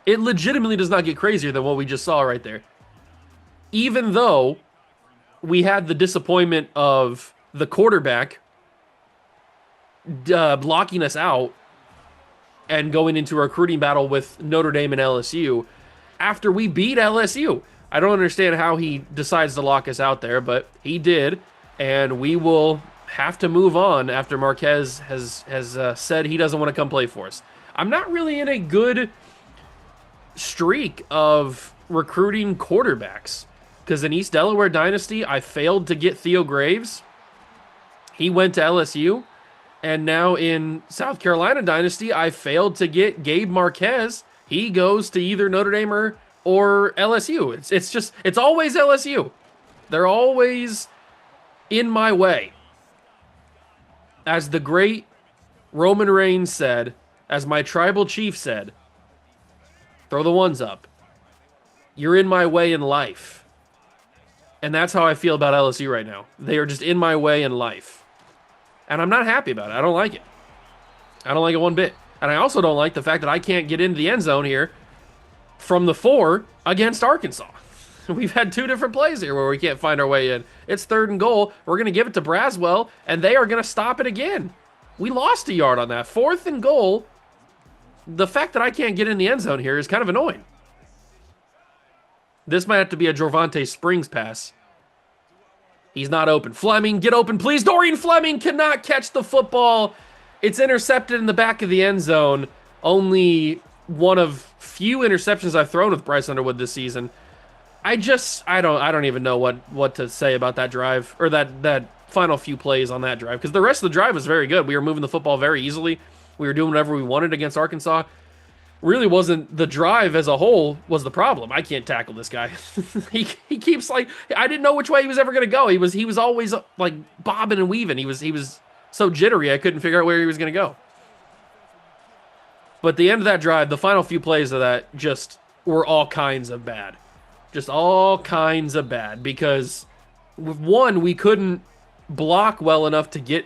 It legitimately does not get crazier than what we just saw right there. Even though we had the disappointment of the quarterback blocking us out and going into a recruiting battle with Notre Dame and LSU after we beat LSU. I don't understand how he decides to lock us out there, but he did, and we will have to move on after Marquez has said he doesn't want to come play for us. I'm not really in a good streak of recruiting quarterbacks because in East Delaware Dynasty, I failed to get Theo Graves. He went to LSU. And now in South Carolina Dynasty, I failed to get Gabe Marquez. He goes to either Notre Dame or LSU. It's always LSU. They're always in my way. As the great Roman Reigns said, as my tribal chief said, throw the ones up. You're in my way in life. And that's how I feel about LSU right now. They are just in my way in life. And I'm not happy about it. I don't like it. I don't like it one bit. And I also don't like the fact that I can't get into the end zone here from the 4 against Arkansas. We've had 2 different plays here where we can't find our way in. It's 3rd and goal. We're going to give it to Braswell, and they are going to stop it again. We lost a yard on that. 4th and goal. The fact that I can't get in the end zone here is kind of annoying. This might have to be a Jorvonte Springs pass. He's not open. Fleming, get open, please. Dorian Fleming cannot catch the football. It's intercepted in the back of the end zone. Only one of few interceptions I've thrown with Bryce Underwood this season. I don't even know what to say about that drive or that final few plays on that drive because the rest of the drive was very good. We were moving the football very easily. We were doing whatever we wanted against Arkansas. Really wasn't the drive as a whole was the problem. I can't tackle this guy. he keeps I didn't know which way he was ever going to go. He was always like bobbing and weaving. He was so jittery I couldn't figure out where he was going to go. But the end of that drive, the final few plays of that just were all kinds of bad. Just all kinds of bad because with one, we couldn't block well enough to get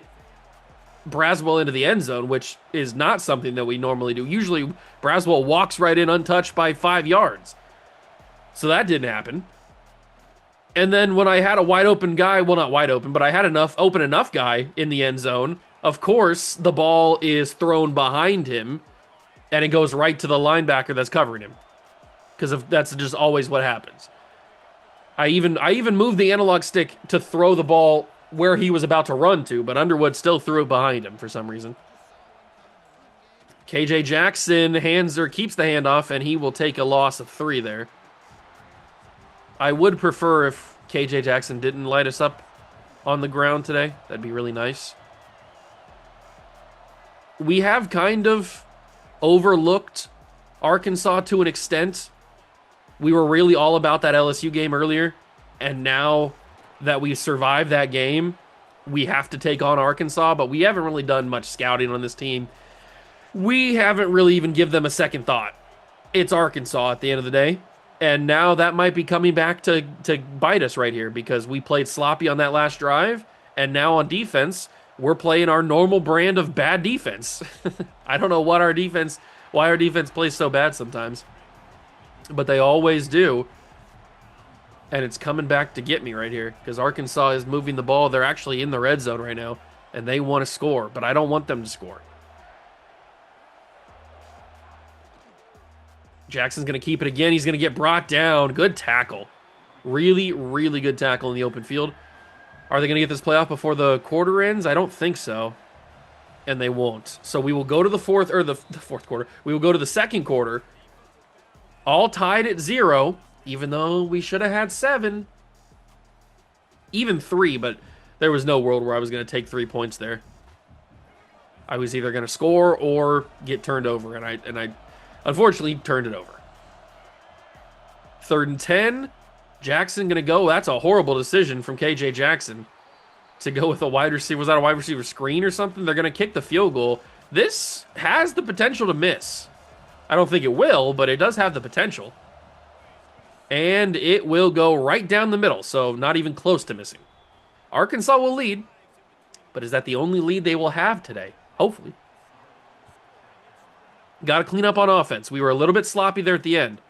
Braswell into the end zone, which is not something that we normally do. Usually, Braswell walks right in untouched by 5 yards. So that didn't happen. And then when I had a wide open guy, well, not wide open, but I had open enough guy in the end zone, of course, the ball is thrown behind him, and it goes right to the linebacker that's covering him. Because that's just always what happens. I even moved the analog stick to throw the ball where he was about to run to, but Underwood still threw it behind him for some reason. KJ Jackson keeps the handoff, and he will take a loss of 3 there. I would prefer if KJ Jackson didn't light us up on the ground today. That'd be really nice. We have kind of overlooked Arkansas to an extent. We were really all about that LSU game earlier, and now that we survived that game, we have to take on Arkansas, but we haven't really done much scouting on this team. We haven't really even give them a second thought. It's Arkansas at the end of the day, and now that might be coming back to bite us right here because we played sloppy on that last drive, and now on defense, we're playing our normal brand of bad defense. I don't know why our defense plays so bad sometimes, but they always do. And it's coming back to get me right here because Arkansas is moving the ball. They're actually in the red zone right now, and they want to score, but I don't want them to score. Jackson's going to keep it again. He's going to get brought down. Good tackle. Really, really good tackle in the open field. Are they going to get this playoff before the quarter ends? I don't think so, and they won't. So we will go to the fourth quarter. We will go to the second quarter, all tied at 0. Even though we should have had 7. Even 3, but there was no world where I was going to take 3 points there. I was either going to score or get turned over, and I unfortunately turned it over. 3rd and 10. Jackson going to go. That's a horrible decision from KJ Jackson to go with a wide receiver. Was that a wide receiver screen or something? They're going to kick the field goal. This has the potential to miss. I don't think it will, but it does have the potential. And it will go right down the middle, so not even close to missing. Arkansas will lead, but is that the only lead they will have today? Hopefully. Got to clean up on offense. We were a little bit sloppy there at the end.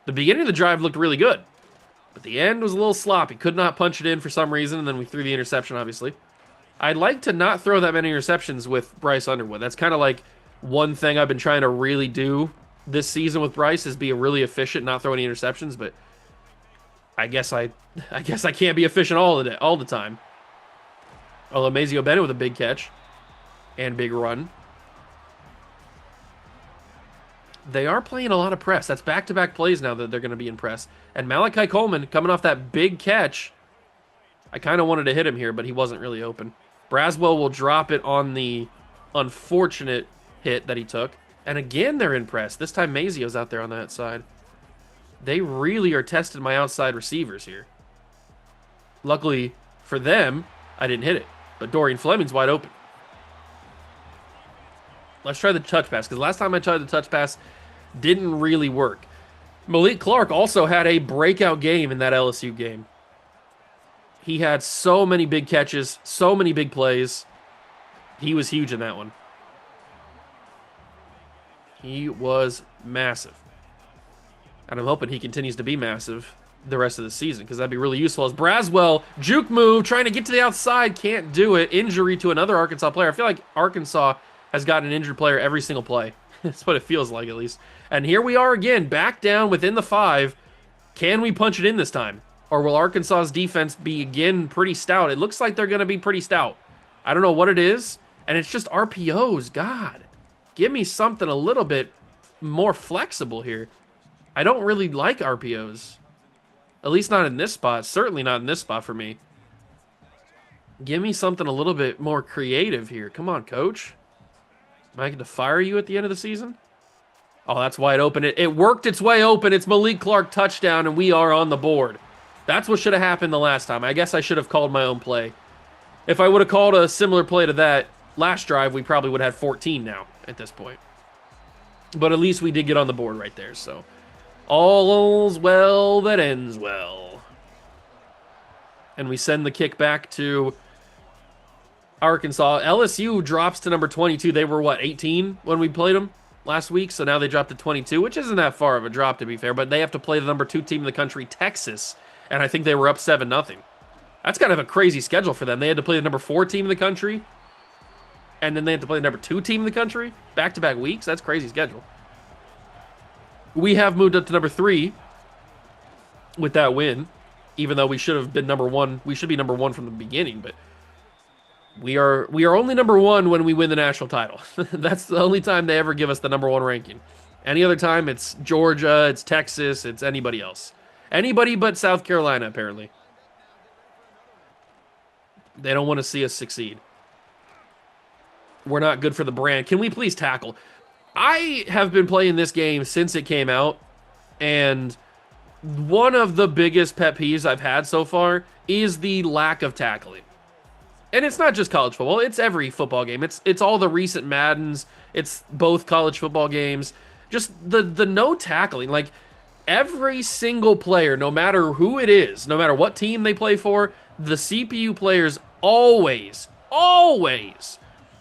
The beginning of the drive looked really good, but the end was a little sloppy. Could not punch it in for some reason, and then we threw the interception, obviously. I'd like to not throw that many interceptions with Bryce Underwood. That's kind of like one thing I've been trying to really do this season with Bryce is be really efficient, not throw any interceptions, but I guess I can't be efficient all the time. Although Mazio Bennett with a big catch and big run. They are playing a lot of press. That's back-to-back plays now that they're going to be in press. And Malachi Coleman coming off that big catch. I kind of wanted to hit him here, but he wasn't really open. Braswell will drop it on the unfortunate hit that he took. And again, they're in press. This time Mazio's out there on that side. They really are testing my outside receivers here. Luckily for them, I didn't hit it. But Dorian Fleming's wide open. Let's try the touch pass, because last time I tried the touch pass, didn't really work. Malik Clark also had a breakout game in that LSU game. He had so many big catches, so many big plays. He was huge in that one. He was massive. And I'm hoping he continues to be massive the rest of the season, because that'd be really useful. As Braswell, juke move, trying to get to the outside, can't do it. Injury to another Arkansas player. I feel like Arkansas has gotten an injured player every single play. That's what it feels like, at least. And here we are again, back down within the 5. Can we punch it in this time? Or will Arkansas's defense be, again, pretty stout? It looks like they're going to be pretty stout. I don't know what it is. And it's just RPOs. God, give me something a little bit more flexible here. I don't really like RPOs. At least not in this spot. Certainly not in this spot for me. Give me something a little bit more creative here. Come on, coach. Am I going to fire you at the end of the season? Oh, that's wide open. It worked its way open. It's Malik Clark touchdown, and we are on the board. That's what should have happened the last time. I guess I should have called my own play. If I would have called a similar play to that last drive, we probably would have had 14 now at this point. But at least we did get on the board right there, so all's well that ends well. And we send the kick back to Arkansas. LSU drops to number 22. They were, what, 18 when we played them last week? So now they dropped to 22, which isn't that far of a drop, to be fair. But they have to play the number 2 team in the country, Texas. And I think they were up 7-0. That's kind of a crazy schedule for them. They had to play the number 4 team in the country. And then they had to play the number 2 team in the country. Back-to-back weeks. That's a crazy schedule. We have moved up to number 3 with that win. Even though we should have been number 1. We should be number 1 from the beginning, but we are only number 1 when we win the national title. That's the only time they ever give us the number 1 ranking. Any other time, it's Georgia, it's Texas, it's anybody else. Anybody but South Carolina, apparently. They don't want to see us succeed. We're not good for the brand. Can we please tackle? I have been playing this game since it came out, and one of the biggest pet peeves I've had so far is the lack of tackling. And it's not just college football, it's every football game. It's all the recent Maddens, it's both college football games. Just the no tackling. Like, every single player, no matter who it is, no matter what team they play for, the CPU players always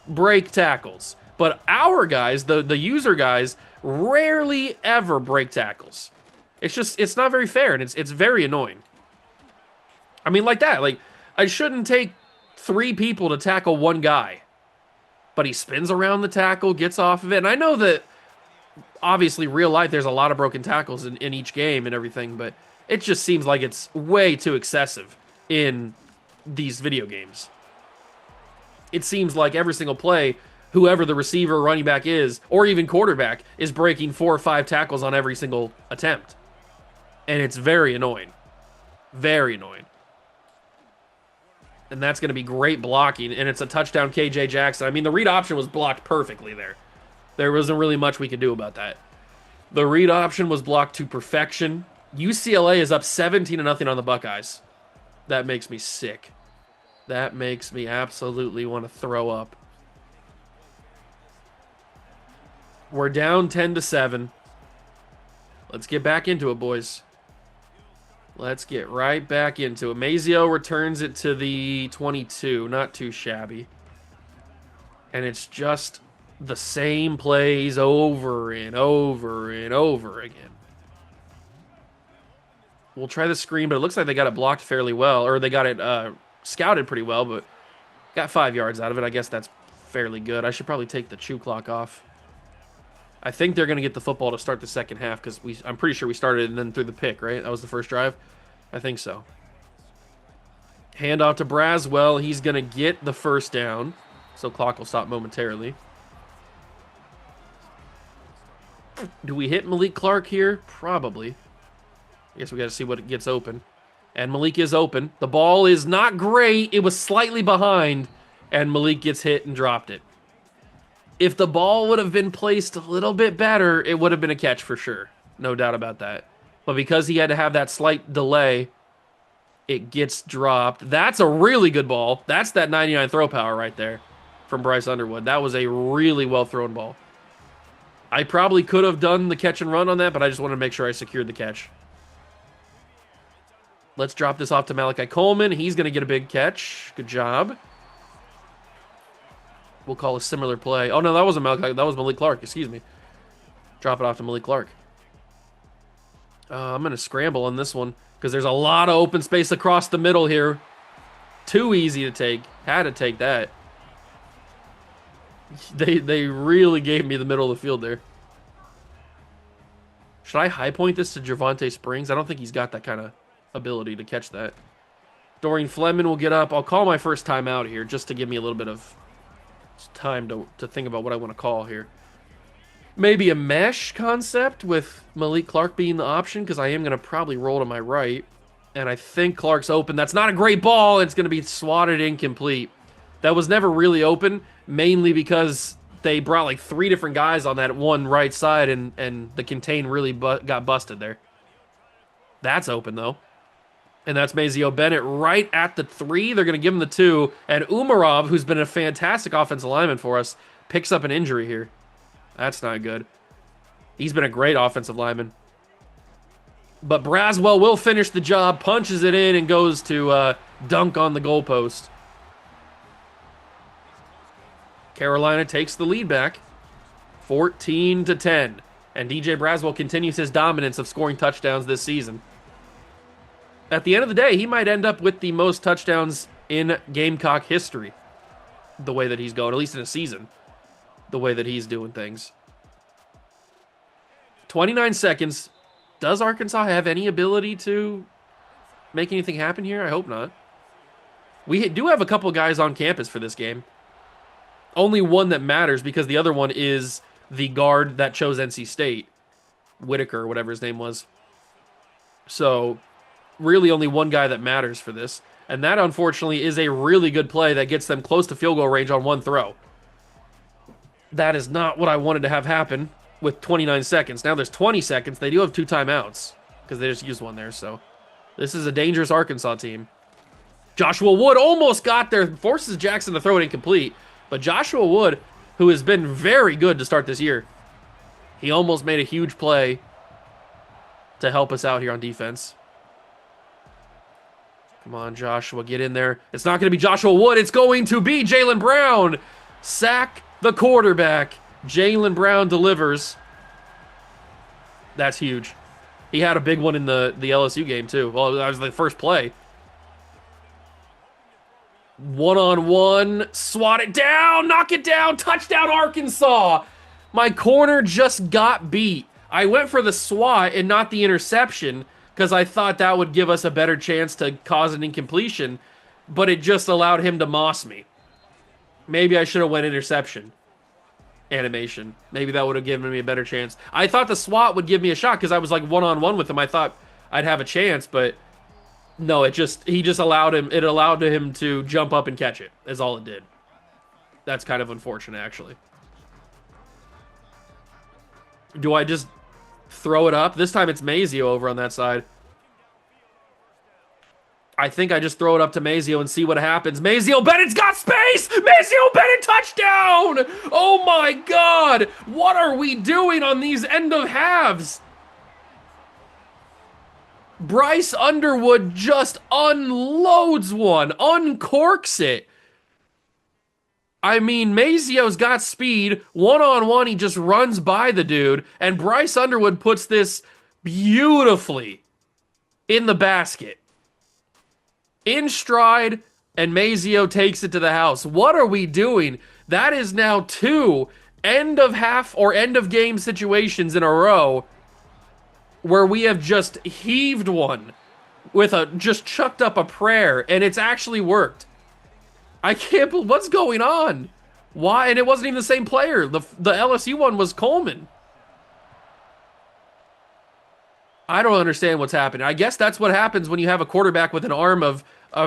break tackles. But our guys, the user guys, rarely ever break tackles. It's not very fair, and it's very annoying. I mean, like that. Like, I shouldn't take 3 people to tackle 1 guy. But he spins around the tackle, gets off of it. And I know that, obviously, real life, there's a lot of broken tackles in each game and everything, but it just seems like it's way too excessive in these video games. It seems like every single play, whoever the receiver or running back is, or even quarterback, is breaking 4 or 5 tackles on every single attempt. And it's very annoying. Very annoying. And that's going to be great blocking, and it's a touchdown KJ Jackson. I mean, the read option was blocked perfectly there. There wasn't really much we could do about that. The read option was blocked to perfection. UCLA is up 17-0 on the Buckeyes. That makes me sick. That makes me absolutely want to throw up. We're down 10-7. Let's get back into it, boys. Let's get right back into it. Mazio returns it to the 22. Not too shabby. And it's just the same plays over and over and over again. We'll try the screen, but it looks like they got it blocked fairly well. Or they got it scouted pretty well, but got 5 yards out of it. I guess that's fairly good. I should probably take the chew clock off. I think they're going to get the football to start the second half because I'm pretty sure we started and then threw the pick, right? That was the first drive? I think so. Hand off to Braswell. He's going to get the first down. So clock will stop momentarily. Do we hit Malik Clark here? Probably. I guess we got to see what it gets open. And Malik is open. The ball is not great. It was slightly behind. And Malik gets hit and dropped it. If the ball would have been placed a little bit better, it would have been a catch for sure. No doubt about that. But because he had to have that slight delay, it gets dropped. That's a really good ball. That's that 99 throw power right there from Bryce Underwood. That was a really well-thrown ball. I probably could have done the catch and run on that, but I just wanted to make sure I secured the catch. Let's drop this off to Malachi Coleman. He's going to get a big catch. Good job. We'll call a similar play. Oh, no, that wasn't Malachi. That was Malik Clark. Excuse me. Drop it off to Malik Clark. I'm going to scramble on this one because there's a lot of open space across the middle here. Too easy to take. Had to take that. They really gave me the middle of the field there. Should I high point this to Javonte Springs? I don't think he's got that kind of ability to catch that. Dorian Fleming will get up. I'll call my first timeout here just to give me a little bit of time to think about what I want to call here. Maybe a mesh concept with Malik Clark being the option because I am going to probably roll to my right. And I think Clark's open. That's not a great ball. It's going to be swatted incomplete. That was never really open, mainly because they brought like 3 different guys on that one right side, and the contain really got busted there. That's open, though. And that's Mazio Bennett right at the 3. They're going to give him the 2. And Umarov, who's been a fantastic offensive lineman for us, picks up an injury here. That's not good. He's been a great offensive lineman. But Braswell will finish the job, punches it in, and goes to dunk on the goalpost. Carolina takes the lead back, 14-10. And DJ Braswell continues his dominance of scoring touchdowns this season. At the end of the day, he might end up with the most touchdowns in Gamecock history. The way that he's going, at least in a season. The way that he's doing things. 29 seconds. Does Arkansas have any ability to make anything happen here? I hope not. We do have a couple guys on campus for this game. Only one that matters because the other one is the guard that chose NC State. Whitaker, whatever his name was. So, really only one guy that matters for this. And that, unfortunately, is a really good play that gets them close to field goal range on one throw. That is not what I wanted to have happen with 29 seconds. Now there's 20 seconds. They do have 2 timeouts because they just used one there. So, this is a dangerous Arkansas team. Joshua Wood almost got there. Forces Jackson to throw it incomplete. But Joshua Wood, who has been very good to start this year, he almost made a huge play to help us out here on defense. Come on, Joshua, get in there. It's not going to be Joshua Wood. It's going to be Jaylen Brown. Sack the quarterback. Jaylen Brown delivers. That's huge. He had a big one in the LSU game, too. Well, that was the first play. One-on-one, swat it down, knock it down, touchdown Arkansas. My corner just got beat. I went for the swat and not the interception because I thought that would give us a better chance to cause an incompletion, but it just allowed him to moss me. Maybe I should have went interception animation. Maybe that would have given me a better chance. I thought the swat would give me a shot because I was like one-on-one with him. I thought I'd have a chance, but no, he just allowed him to jump up and catch it, is all it did. That's kind of unfortunate, actually. Do I just throw it up? This time it's Mazio over on that side. I think I just throw it up to Mazio and see what happens. Mazio Bennett's got space! Mazio Bennett touchdown! Oh my God! What are we doing on these end of halves? Bryce Underwood just unloads one, uncorks it. I mean, Mazio's got speed. One-on-one, he just runs by the dude. And Bryce Underwood puts this beautifully in the basket. In stride, and Mazio takes it to the house. What are we doing? That is now 2 end of half or end of game situations in a row where we have just heaved one with just chucked up a prayer, and it's actually worked. I can't believe what's going on. Why? And it wasn't even the same player. The LSU one was Coleman. I don't understand what's happening. I guess that's what happens when you have a quarterback with an arm of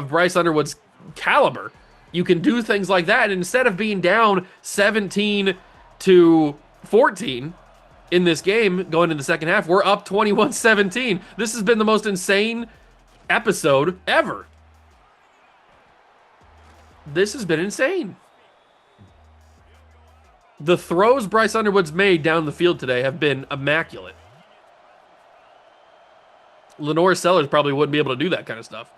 Bryce Underwood's caliber. You can do things like that, and instead of being down 17-14 in this game going into the second half, we're up 21-17. This has been the most insane episode ever. This has been insane. The throws Bryce Underwood's made down the field today have been immaculate. Lenore Sellers probably wouldn't be able to do that kind of stuff.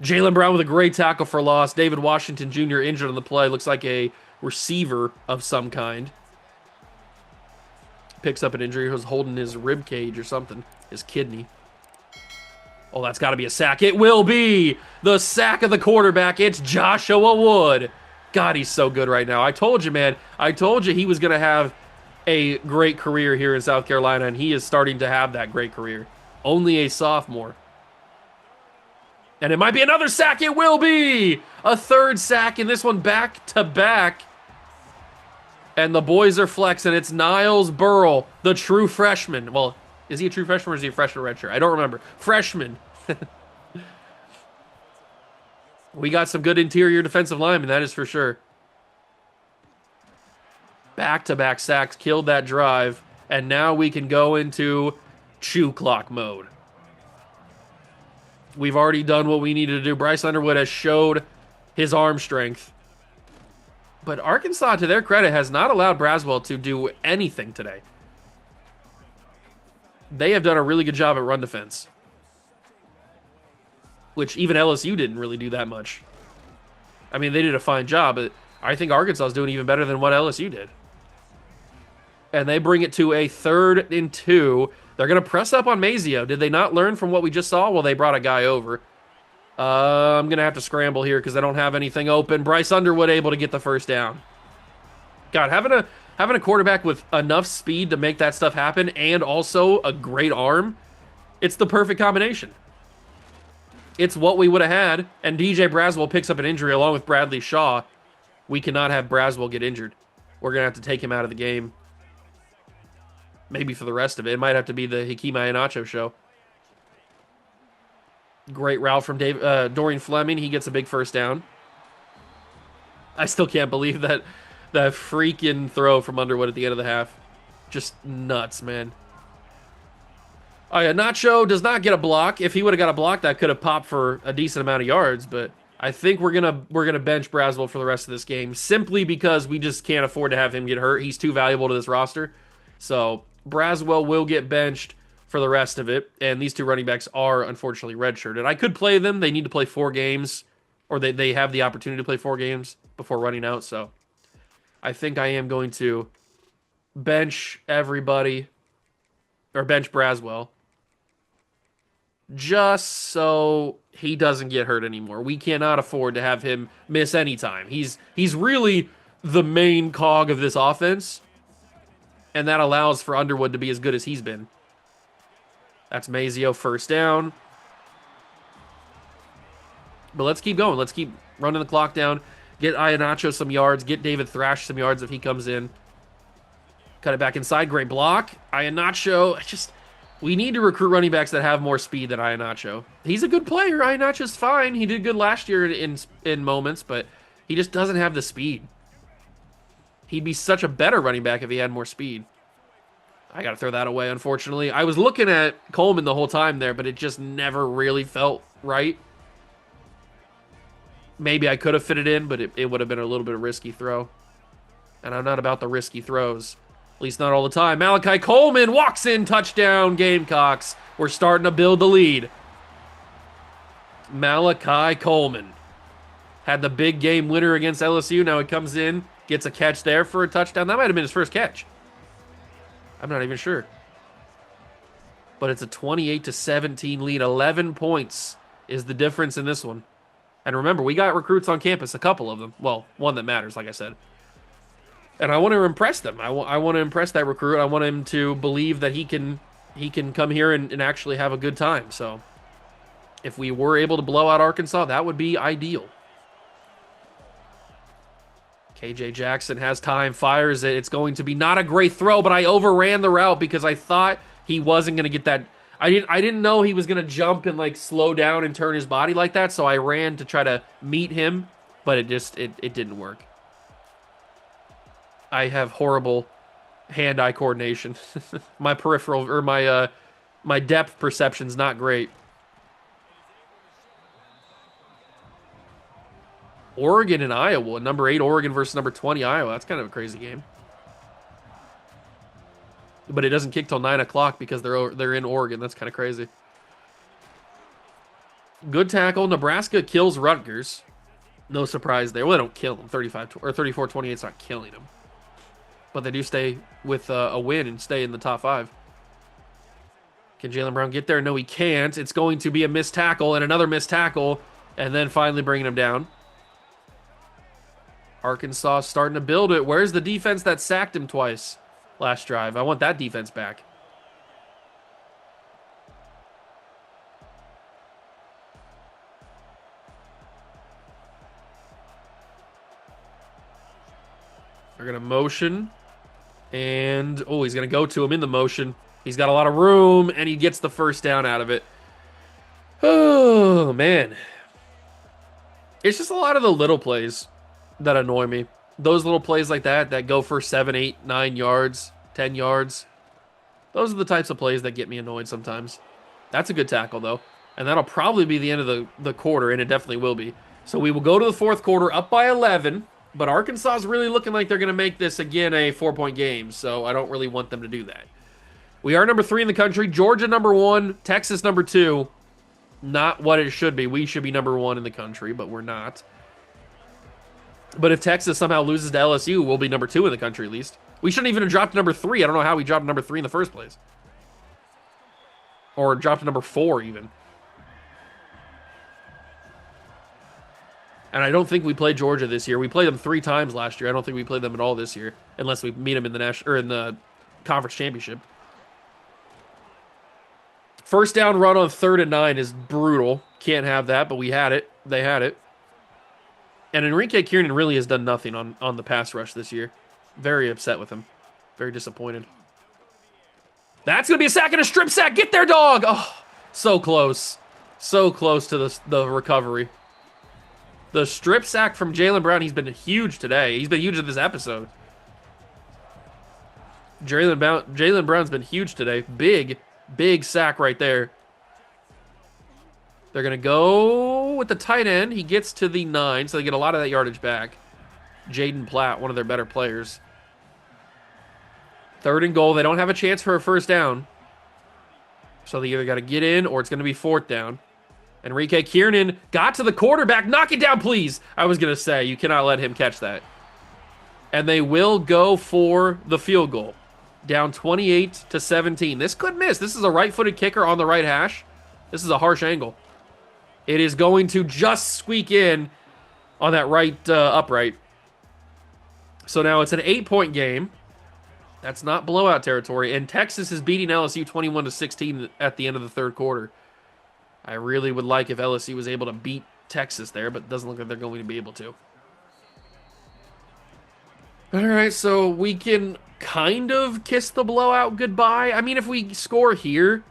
Jaylen Brown with a great tackle for loss. David Washington Jr. injured on the play. Looks like a receiver of some kind. Picks up an injury. He was holding his rib cage or something. His kidney. Oh, that's got to be a sack. It will be the sack of the quarterback. It's Joshua Wood. God, he's so good right now. I told you, man. I told you he was going to have a great career here in South Carolina, and he is starting to have that great career. Only a sophomore. And it might be another sack. It will be a third sack, and this one back to back. And the boys are flexing. It's Niles Burrell, the true freshman. Well, is he a true freshman or is he a freshman redshirt? I don't remember. Freshman. We got some good interior defensive linemen, that is for sure. Back-to-back sacks, killed that drive. And now we can go into chew clock mode. We've already done what we needed to do. Bryce Underwood has showed his arm strength. But Arkansas, to their credit, has not allowed Braswell to do anything today. They have done a really good job at run defense. Which even LSU didn't really do that much. I mean, they did a fine job, but I think Arkansas is doing even better than what LSU did. And they bring it to a 3rd and 2. They're going to press up on Mazio. Did they not learn from what we just saw? Well, they brought a guy over. I'm going to have to scramble here because I don't have anything open. Bryce Underwood able to get the first down. God, having a quarterback with enough speed to make that stuff happen and also a great arm, it's the perfect combination. It's what we would have had, and DJ Braswell picks up an injury along with Bradley Shaw. We cannot have Braswell get injured. We're going to have to take him out of the game. Maybe for the rest of it. It might have to be the Hakeem Iheanacho show. Great route from Dorian Fleming. He gets a big first down. I still can't believe that freaking throw from Underwood at the end of the half. Just nuts, man. Iheanacho does not get a block. If he would have got a block, that could have popped for a decent amount of yards, but I think we're gonna bench Braswell for the rest of this game simply because we just can't afford to have him get hurt. He's too valuable to this roster. So Braswell will get benched for the rest of it, and these two running backs are unfortunately redshirted. I could play them. They need to play 4 games, or they have the opportunity to play 4 games before running out, so I think I am going to bench everybody, or bench Braswell, just so he doesn't get hurt anymore. We cannot afford to have him miss any time. He's really the main cog of this offense, and that allows for Underwood to be as good as he's been. That's Mazio, first down. But let's keep going. Let's keep running the clock down. Get Iheanacho some yards. Get David Thrash some yards if he comes in. Cut it back inside. Great block. Iheanacho. We need to recruit running backs that have more speed than Iheanacho. He's a good player. Iheanacho's fine. He did good last year in moments, but he just doesn't have the speed. He'd be such a better running back if he had more speed. I got to throw that away, unfortunately. I was looking at Coleman the whole time there, but it just never really felt right. Maybe I could have fit it in, but it would have been a little bit of a risky throw. And I'm not about the risky throws. At least not all the time. Malachi Coleman walks in, touchdown, Gamecocks. We're starting to build the lead. Malachi Coleman had the big game winner against LSU. Now he comes in, gets a catch there for a touchdown. That might have been his first catch. I'm not even sure. But it's a 28-17 lead. 11 points is the difference in this one. And remember, we got recruits on campus, a couple of them. Well, one that matters, like I said. And I want to impress them. I want to impress that recruit. I want him to believe that he can come here and actually have a good time. So if we were able to blow out Arkansas, that would be ideal. KJ Jackson has time, fires it. It's going to be not a great throw, but I overran the route because I thought he wasn't going to get that. I didn't know he was going to jump and like slow down and turn his body like that, so I ran to try to meet him, but it didn't work. I have horrible hand-eye coordination. My peripheral or my depth perception's not great. Oregon and Iowa. Number 8 Oregon versus number 20 Iowa. That's kind of a crazy game. But it doesn't kick till 9 o'clock because they're in Oregon. That's kind of crazy. Good tackle. Nebraska kills Rutgers. No surprise there. Well, they don't kill them. 34-28 is not killing them. But they do stay with a win and stay in the top 5. Can Jaylen Brown get there? No, he can't. It's going to be a missed tackle and another missed tackle, and then finally bringing him down. Arkansas starting to build it. Where's the defense that sacked him twice last drive? I want that defense back. They're going to motion. And, oh, he's going to go to him in the motion. He's got a lot of room, and he gets the first down out of it. Oh, man. It's just a lot of the little plays that annoy me. Those little plays like that go for 7, 8, 9 yards, 10 yards. Those are the types of plays that get me annoyed sometimes. That's a good tackle, though. And that'll probably be the end of the quarter, and it definitely will be. So we will go to the fourth quarter up by 11. But Arkansas is really looking like they're going to make this, again, a 4-point game. So I don't really want them to do that. We are number 3 in the country. Georgia number 1. Texas number 2. Not what it should be. We should be number 1 in the country, but we're not. But if Texas somehow loses to LSU, we'll be number 2 in the country at least. We shouldn't even have dropped to number 3. I don't know how we dropped to number 3 in the first place. Or dropped to number 4 even. And I don't think we played Georgia this year. We played them 3 times last year. I don't think we played them at all this year, unless we meet them in the conference championship. First down run on 3rd and 9 is brutal. Can't have that, but we had it. They had it. And Enrique Kiernan really has done nothing on the pass rush this year. Very upset with him. Very disappointed. That's going to be a sack and a strip sack. Get there, dog. Oh, so close. So close to the recovery. The strip sack from Jaylen Brown, he's been huge today. He's been huge in this episode. Jaylen Brown's been huge today. Big sack right there. They're going to go with the tight end. He gets to the 9, so they get a lot of that yardage back. Jaden Platt, one of their better players. 3rd and goal. They don't have a chance for a first down. So they either got to get in or it's going to be 4th down. Enrique Kiernan got to the quarterback. Knock it down, please. I was going to say, you cannot let him catch that. And they will go for the field goal. Down 28-17. This could miss. This is a right-footed kicker on the right hash. This is a harsh angle. It is going to just squeak in on that right upright. So now it's an 8-point game. That's not blowout territory. And Texas is beating LSU 21-16 at the end of the 3rd quarter. I really would like if LSU was able to beat Texas there, but it doesn't look like they're going to be able to. All right, so we can kind of kiss the blowout goodbye. I mean, if we score here,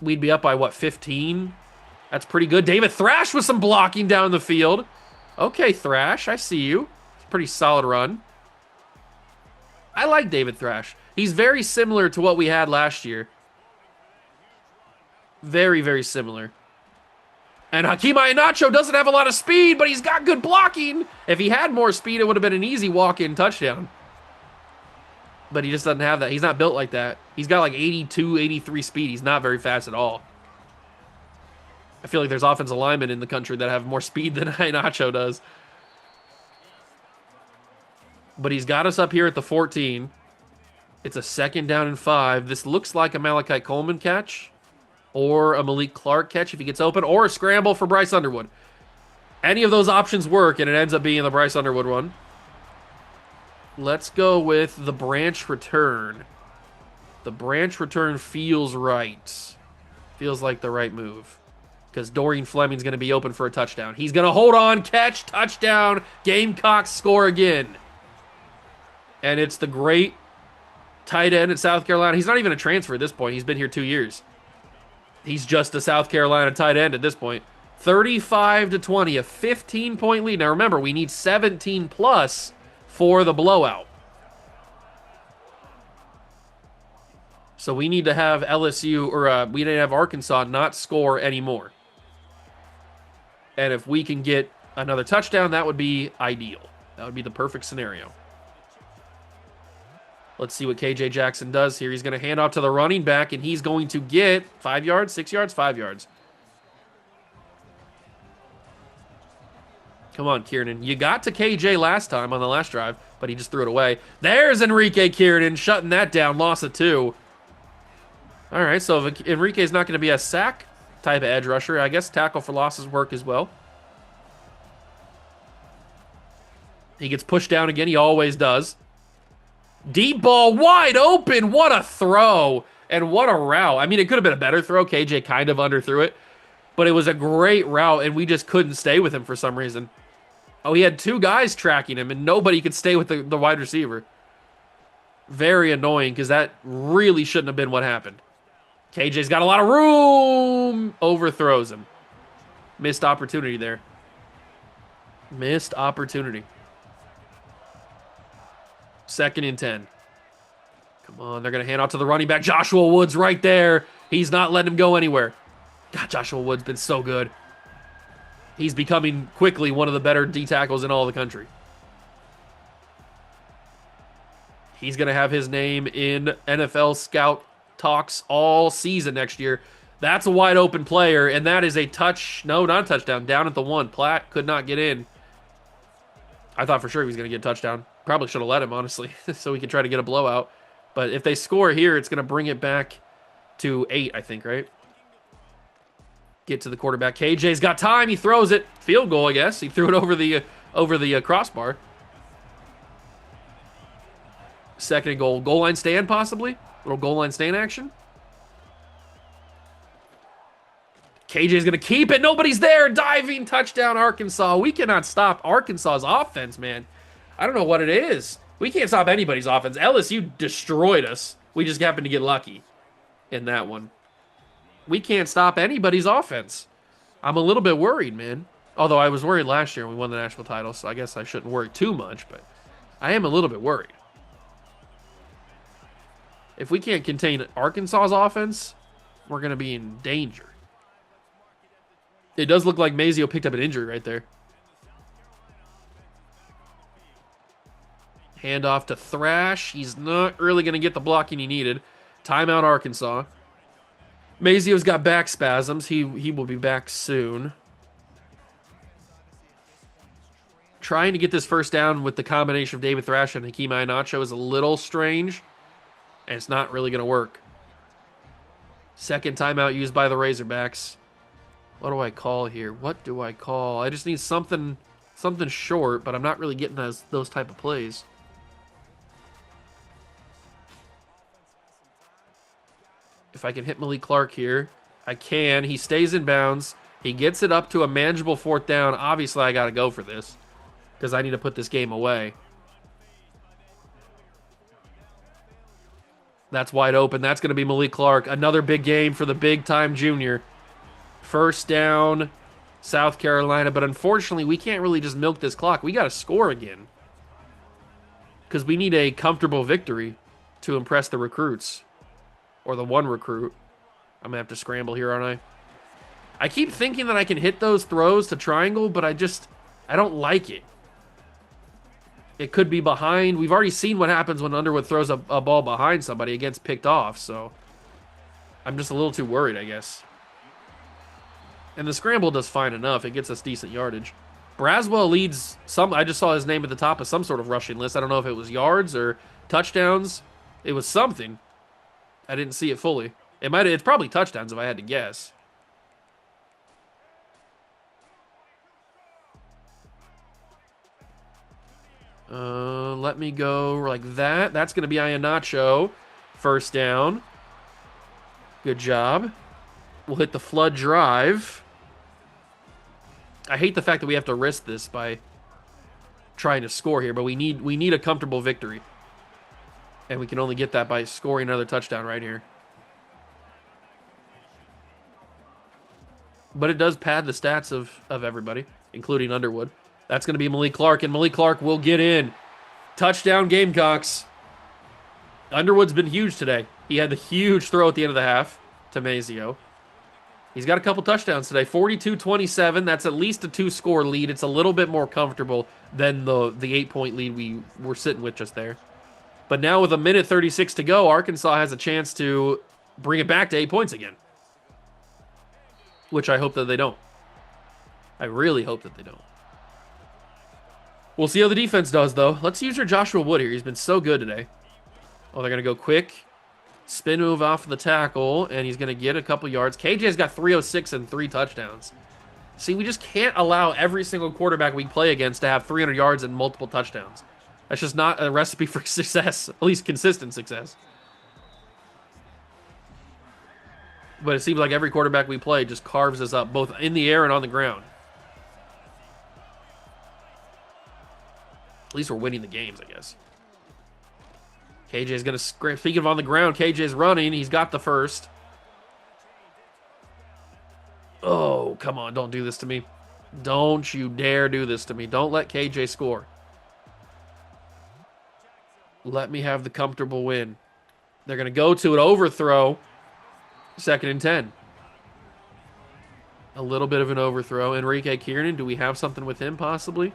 we'd be up by, 15? That's pretty good. David Thrash with some blocking down the field. Okay, Thrash, I see you. It's a pretty solid run. I like David Thrash. He's very similar to what we had last year. Very, very similar. And Hakeem Iheanacho doesn't have a lot of speed, but he's got good blocking. If he had more speed, it would have been an easy walk-in touchdown. but he just doesn't have that. He's not built like that. He's got like 82, 83 speed. He's not very fast at all. I feel like there's offensive linemen in the country that have more speed than Nacho does. But he's got us up here at the 14. It's a 2nd down and 5. This looks like a Malachi Coleman catch or a Malik Clark catch if he gets open, or a scramble for Bryce Underwood. Any of those options work, and it ends up being the Bryce Underwood one. Let's go with the branch return. The branch return feels right. Feels like the right move. Because Dorian Fleming's going to be open for a touchdown. He's going to hold on, catch, touchdown. Gamecocks score again. And it's the great tight end at South Carolina. He's not even a transfer at this point. He's been here 2 years. He's just a South Carolina tight end at this point. 35-20, a 15-point lead. Now remember, we need 17 plus for the blowout. So we need to have LSU, or we need to have Arkansas not score anymore. And if we can get another touchdown, that would be ideal. That would be the perfect scenario. Let's see what KJ Jackson does here. He's going to hand off to the running back, and he's going to get 5 yards, 6 yards, 5 yards. Come on, Kiernan. You got to KJ last time on the last drive, but he just threw it away. There's Enrique Kiernan shutting that down. Loss of 2. All right, so if Enrique's not going to be a sack type of edge rusher, I guess tackle for losses work as well. He gets pushed down again. He always does. Deep ball wide open. What a throw. And what a route. I mean, it could have been a better throw. KJ kind of underthrew it. But it was a great route, and we just couldn't stay with him for some reason. Oh, he had 2 guys tracking him, and nobody could stay with the wide receiver. Very annoying, because that really shouldn't have been what happened. KJ's got a lot of room. Overthrows him. Missed opportunity there. Missed opportunity. 2nd and 10. Come on, they're going to hand out to the running back. Joshua Woods right there. He's not letting him go anywhere. God, Joshua Woods been so good. He's becoming quickly one of the better D tackles in all the country. He's going to have his name in NFL scout talks all season next year. That's a wide open player, and that is a touch. No, not a touchdown. Down at the 1. Platt could not get in. I thought for sure he was going to get a touchdown. Probably should have let him, honestly, so we could try to get a blowout. But if they score here, it's going to bring it back to 8, I think, right? Get to the quarterback. KJ's got time. He throws it. Field goal, I guess. He threw it over the crossbar. 2nd and goal. Goal line stand, possibly? Little goal line stand action. KJ's going to keep it. Nobody's there. Diving touchdown, Arkansas. We cannot stop Arkansas's offense, man. I don't know what it is. We can't stop anybody's offense. LSU destroyed us. We just happened to get lucky in that one. We can't stop anybody's offense. I'm a little bit worried, man. Although I was worried last year when we won the national title, so I guess I shouldn't worry too much, but I am a little bit worried. If we can't contain Arkansas's offense, we're going to be in danger. It does look like Mazio picked up an injury right there. Handoff to Thrash. He's not really going to get the blocking he needed. Timeout, Arkansas. Mazio's got back spasms. He will be back soon. Trying to get this first down with the combination of David Thrash and Hakeem Iheanacho is a little strange, and it's not really going to work. 2nd timeout used by the Razorbacks. What do I call here? What do I call? I just need something short, but I'm not really getting those type of plays. If I can hit Malik Clark here, I can. He stays in bounds. He gets it up to a manageable 4th down. Obviously, I got to go for this because I need to put this game away. That's wide open. That's going to be Malik Clark. Another big game for the big-time junior. 1st down, South Carolina. But unfortunately, we can't really just milk this clock. We got to score again because we need a comfortable victory to impress the recruits. Or the one recruit. I'm going to have to scramble here, aren't I? I keep thinking that I can hit those throws to triangle, but I don't like it. It could be behind. We've already seen what happens when Underwood throws a ball behind somebody. It gets picked off, so I'm just a little too worried, I guess. And the scramble does fine enough. It gets us decent yardage. Braswell leads some. I just saw his name at the top of some sort of rushing list. I don't know if it was yards or touchdowns. It was something. I didn't see it fully. It's probably touchdowns if I had to guess. Let me go like that. That's going to be Iheanacho. First down. Good job. We'll hit the flood drive. I hate the fact that we have to risk this by trying to score here, but we need a comfortable victory. And we can only get that by scoring another touchdown right here. But it does pad the stats of everybody, including Underwood. That's going to be Malik Clark, and Malik Clark will get in. Touchdown Gamecocks. Underwood's been huge today. He had the huge throw at the end of the half to Mazio. He's got a couple touchdowns today. 42-27. That's at least a 2-score lead. It's a little bit more comfortable than the 8-point lead we were sitting with just there. But now with 1:36 to go, Arkansas has a chance to bring it back to 8 points again. Which I hope that they don't. I really hope that they don't. We'll see how the defense does, though. Let's use our Joshua Wood here. He's been so good today. Oh, they're going to go quick. Spin move off the tackle, and he's going to get a couple yards. KJ's got 306 and 3 touchdowns. See, we just can't allow every single quarterback we play against to have 300 yards and multiple touchdowns. That's just not a recipe for success, at least consistent success. But it seems like every quarterback we play just carves us up, both in the air and on the ground. At least we're winning the games, I guess. KJ's going to scrape. Speaking of on the ground, KJ's running. He's got the first. Oh, come on. Don't do this to me. Don't you dare do this to me. Don't let KJ score. Let me have the comfortable win. They're going to go to an overthrow. 2nd and 10. A little bit of an overthrow. Enrique Kiernan, do we have something with him possibly?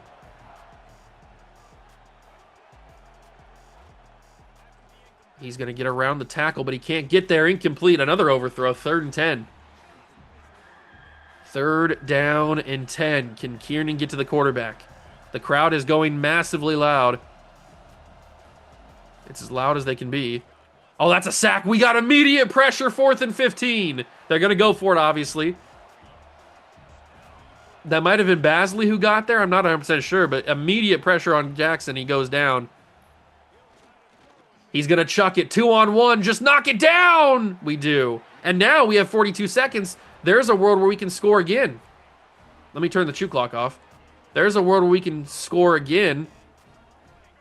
He's going to get around the tackle, but he can't get there. Incomplete. Another overthrow. 3rd and 10. 3rd down and 10. Can Kiernan get to the quarterback? The crowd is going massively loud. It's as loud as they can be. Oh, that's a sack. We got immediate pressure. 4th and 15. They're going to go for it, obviously. That might have been Basley who got there. I'm not 100% sure, but immediate pressure on Jackson. He goes down. He's going to chuck it 2-on-1. Just knock it down. We do. And now we have 42 seconds. There's a world where we can score again. Let me turn the chew clock off. There's a world where we can score again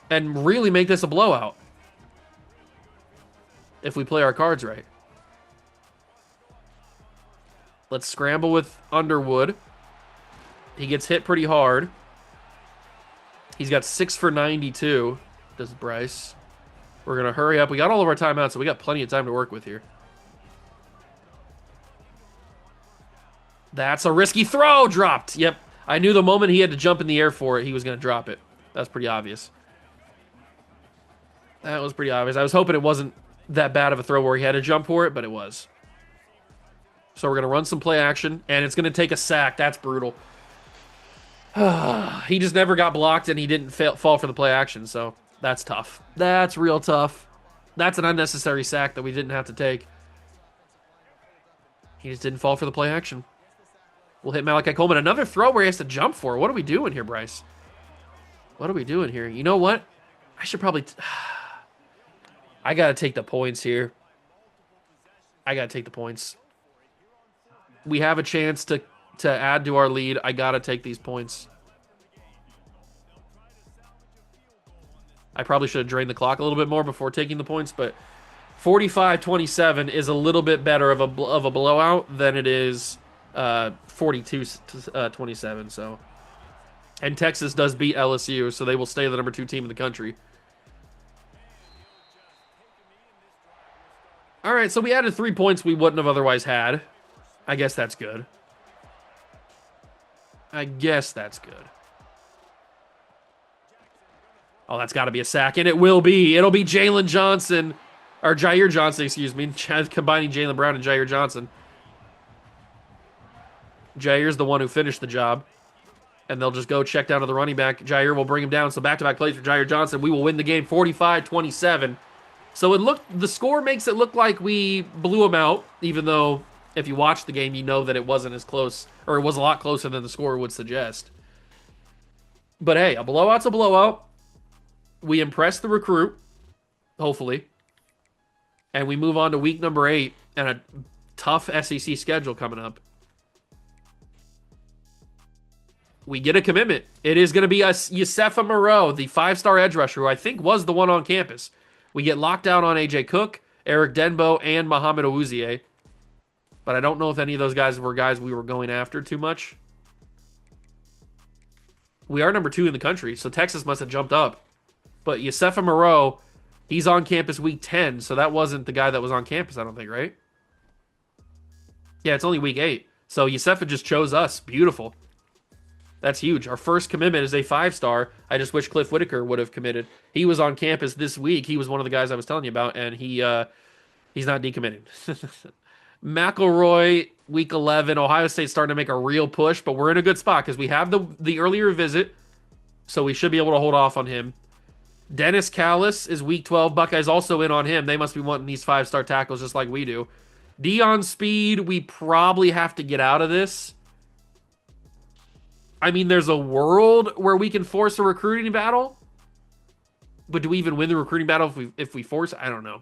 and really make this a blowout. If we play our cards right. Let's scramble with Underwood. He gets hit pretty hard. He's got 6 for 92, does Bryce. We're going to hurry up. We got all of our timeouts, so we got plenty of time to work with here. That's a risky throw. Dropped. Yep. I knew the moment he had to jump in the air for it, he was going to drop it. That's pretty obvious. That was pretty obvious. I was hoping it wasn't that bad of a throw where he had to jump for it, but it was. So we're going to run some play action, and it's going to take a sack. That's brutal. He just never got blocked, and he didn't fall for the play action, so that's tough. That's real tough. That's an unnecessary sack that we didn't have to take. He just didn't fall for the play action. We'll hit Malachi Coleman. Another throw where he has to jump for it. What are we doing here, Bryce? What are we doing here? You know what? I should probably... I got to take the points here. I got to take the points. We have a chance to add to our lead. I got to take these points. I probably should have drained the clock a little bit more before taking the points, but 45-27 is a little bit better of a blowout than it is 42-27. So, and Texas does beat LSU, so they will stay the number 2 team in the country. All right, so we added 3 points we wouldn't have otherwise had. I guess that's good. I guess that's good. Oh, that's got to be a sack, and it will be. It'll be Jalen Johnson, or Jair Johnson, excuse me, combining Jalen Brown and Jair Johnson. Jair's the one who finished the job, and they'll just go check down to the running back. Jair will bring him down, so back-to-back plays for Jair Johnson. We will win the game 45-27. So the score makes it look like we blew him out, even though if you watch the game, you know that it wasn't as close, or it was a lot closer than the score would suggest. But hey, a blowout's a blowout. We impress the recruit, hopefully. And we move on to week number 8 and a tough SEC schedule coming up. We get a commitment. It is going to be Yosefa Moreau, the 5-star edge rusher, who I think was the one on campus. We get locked down on A.J. Cook, Eric Denbo, and Muhammad Awuzie. But I don't know if any of those guys were guys we were going after too much. We are number 2 in the country, so Texas must have jumped up. But Yosefa Moreau, he's on campus week 10, so that wasn't the guy that was on campus, I don't think, right? Yeah, it's only week 8. So Yosefa just chose us. Beautiful. That's huge. Our first commitment is a 5-star. I just wish Cliff Whitaker would have committed. He was on campus this week. He was one of the guys I was telling you about, and he's not decommitting. McElroy, week 11. Ohio State's starting to make a real push, but we're in a good spot because we have the earlier visit, so we should be able to hold off on him. Dennis Callis is week 12. Buckeyes also in on him. They must be wanting these 5-star tackles just like we do. Dion Speed, we probably have to get out of this. I mean, there's a world where we can force a recruiting battle, but do we even win the recruiting battle if we force? I don't know.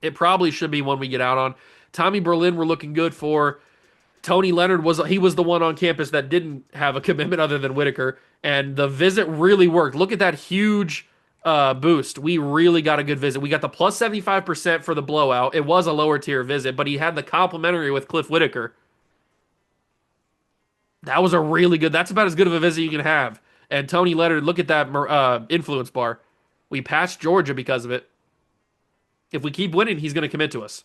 It probably should be one we get out on. Tommy Berlin, we're looking good for. Tony Leonard was the one on campus that didn't have a commitment other than Whitaker, and the visit really worked. Look at that huge boost. We really got a good visit. We got the plus 75% for the blowout. It was a lower tier visit, but he had the complimentary with Cliff Whitaker. That was a really good. That's about as good of a visit you can have. And Tony Leonard, look at that influence bar. We passed Georgia because of it. If we keep winning, he's going to commit to us.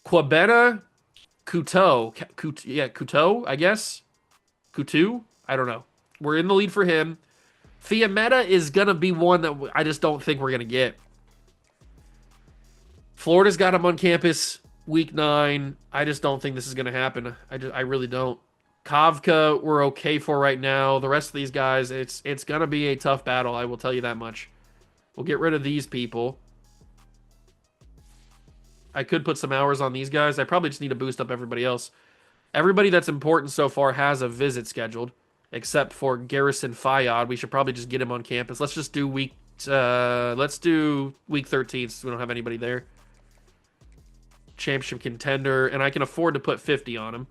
Kwabena Kuto, I guess. Kutu? I don't know. We're in the lead for him. Fiametta is going to be one that I just don't think we're going to get. Florida's got him on campus week 9. I just don't think this is going to happen. I really don't. Kavka, we're okay for right now. The rest of these guys, it's going to be a tough battle. I will tell you that much. We'll get rid of these people. I could put some hours on these guys. I probably just need to boost up everybody else. Everybody that's important so far has a visit scheduled, except for Garrison Fayad. We should probably just get him on campus. Let's just do week 13 since we don't have anybody there. Championship contender, and I can afford to put 50 on him.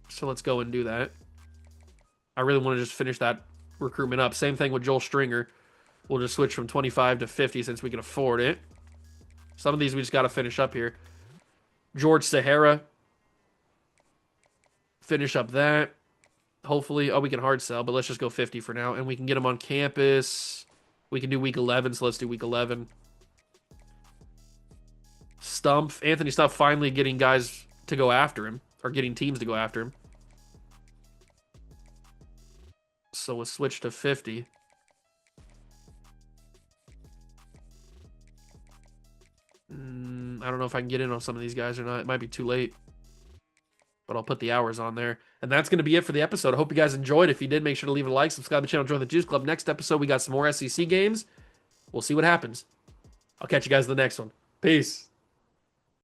So let's go and do that. I really want to just finish that recruitment up. Same thing with Joel Stringer. We'll just switch from 25 to 50 since we can afford it. Some of these we just got to finish up here. George Sahara. Finish up that. Hopefully. Oh, we can hard sell, but let's just go 50 for now. And we can get him on campus. We can do week 11, so let's do week 11. Anthony Stumpf finally getting guys to go after him. Or getting teams to go after him. So we'll switch to 50. I don't know if I can get in on some of these guys or not. It might be too late. But I'll put the hours on there. And that's going to be it for the episode. I hope you guys enjoyed. If you did, make sure to leave a like, subscribe to the channel, join the Juice Club. Next episode, we got some more SEC games. We'll see what happens. I'll catch you guys in the next one. Peace.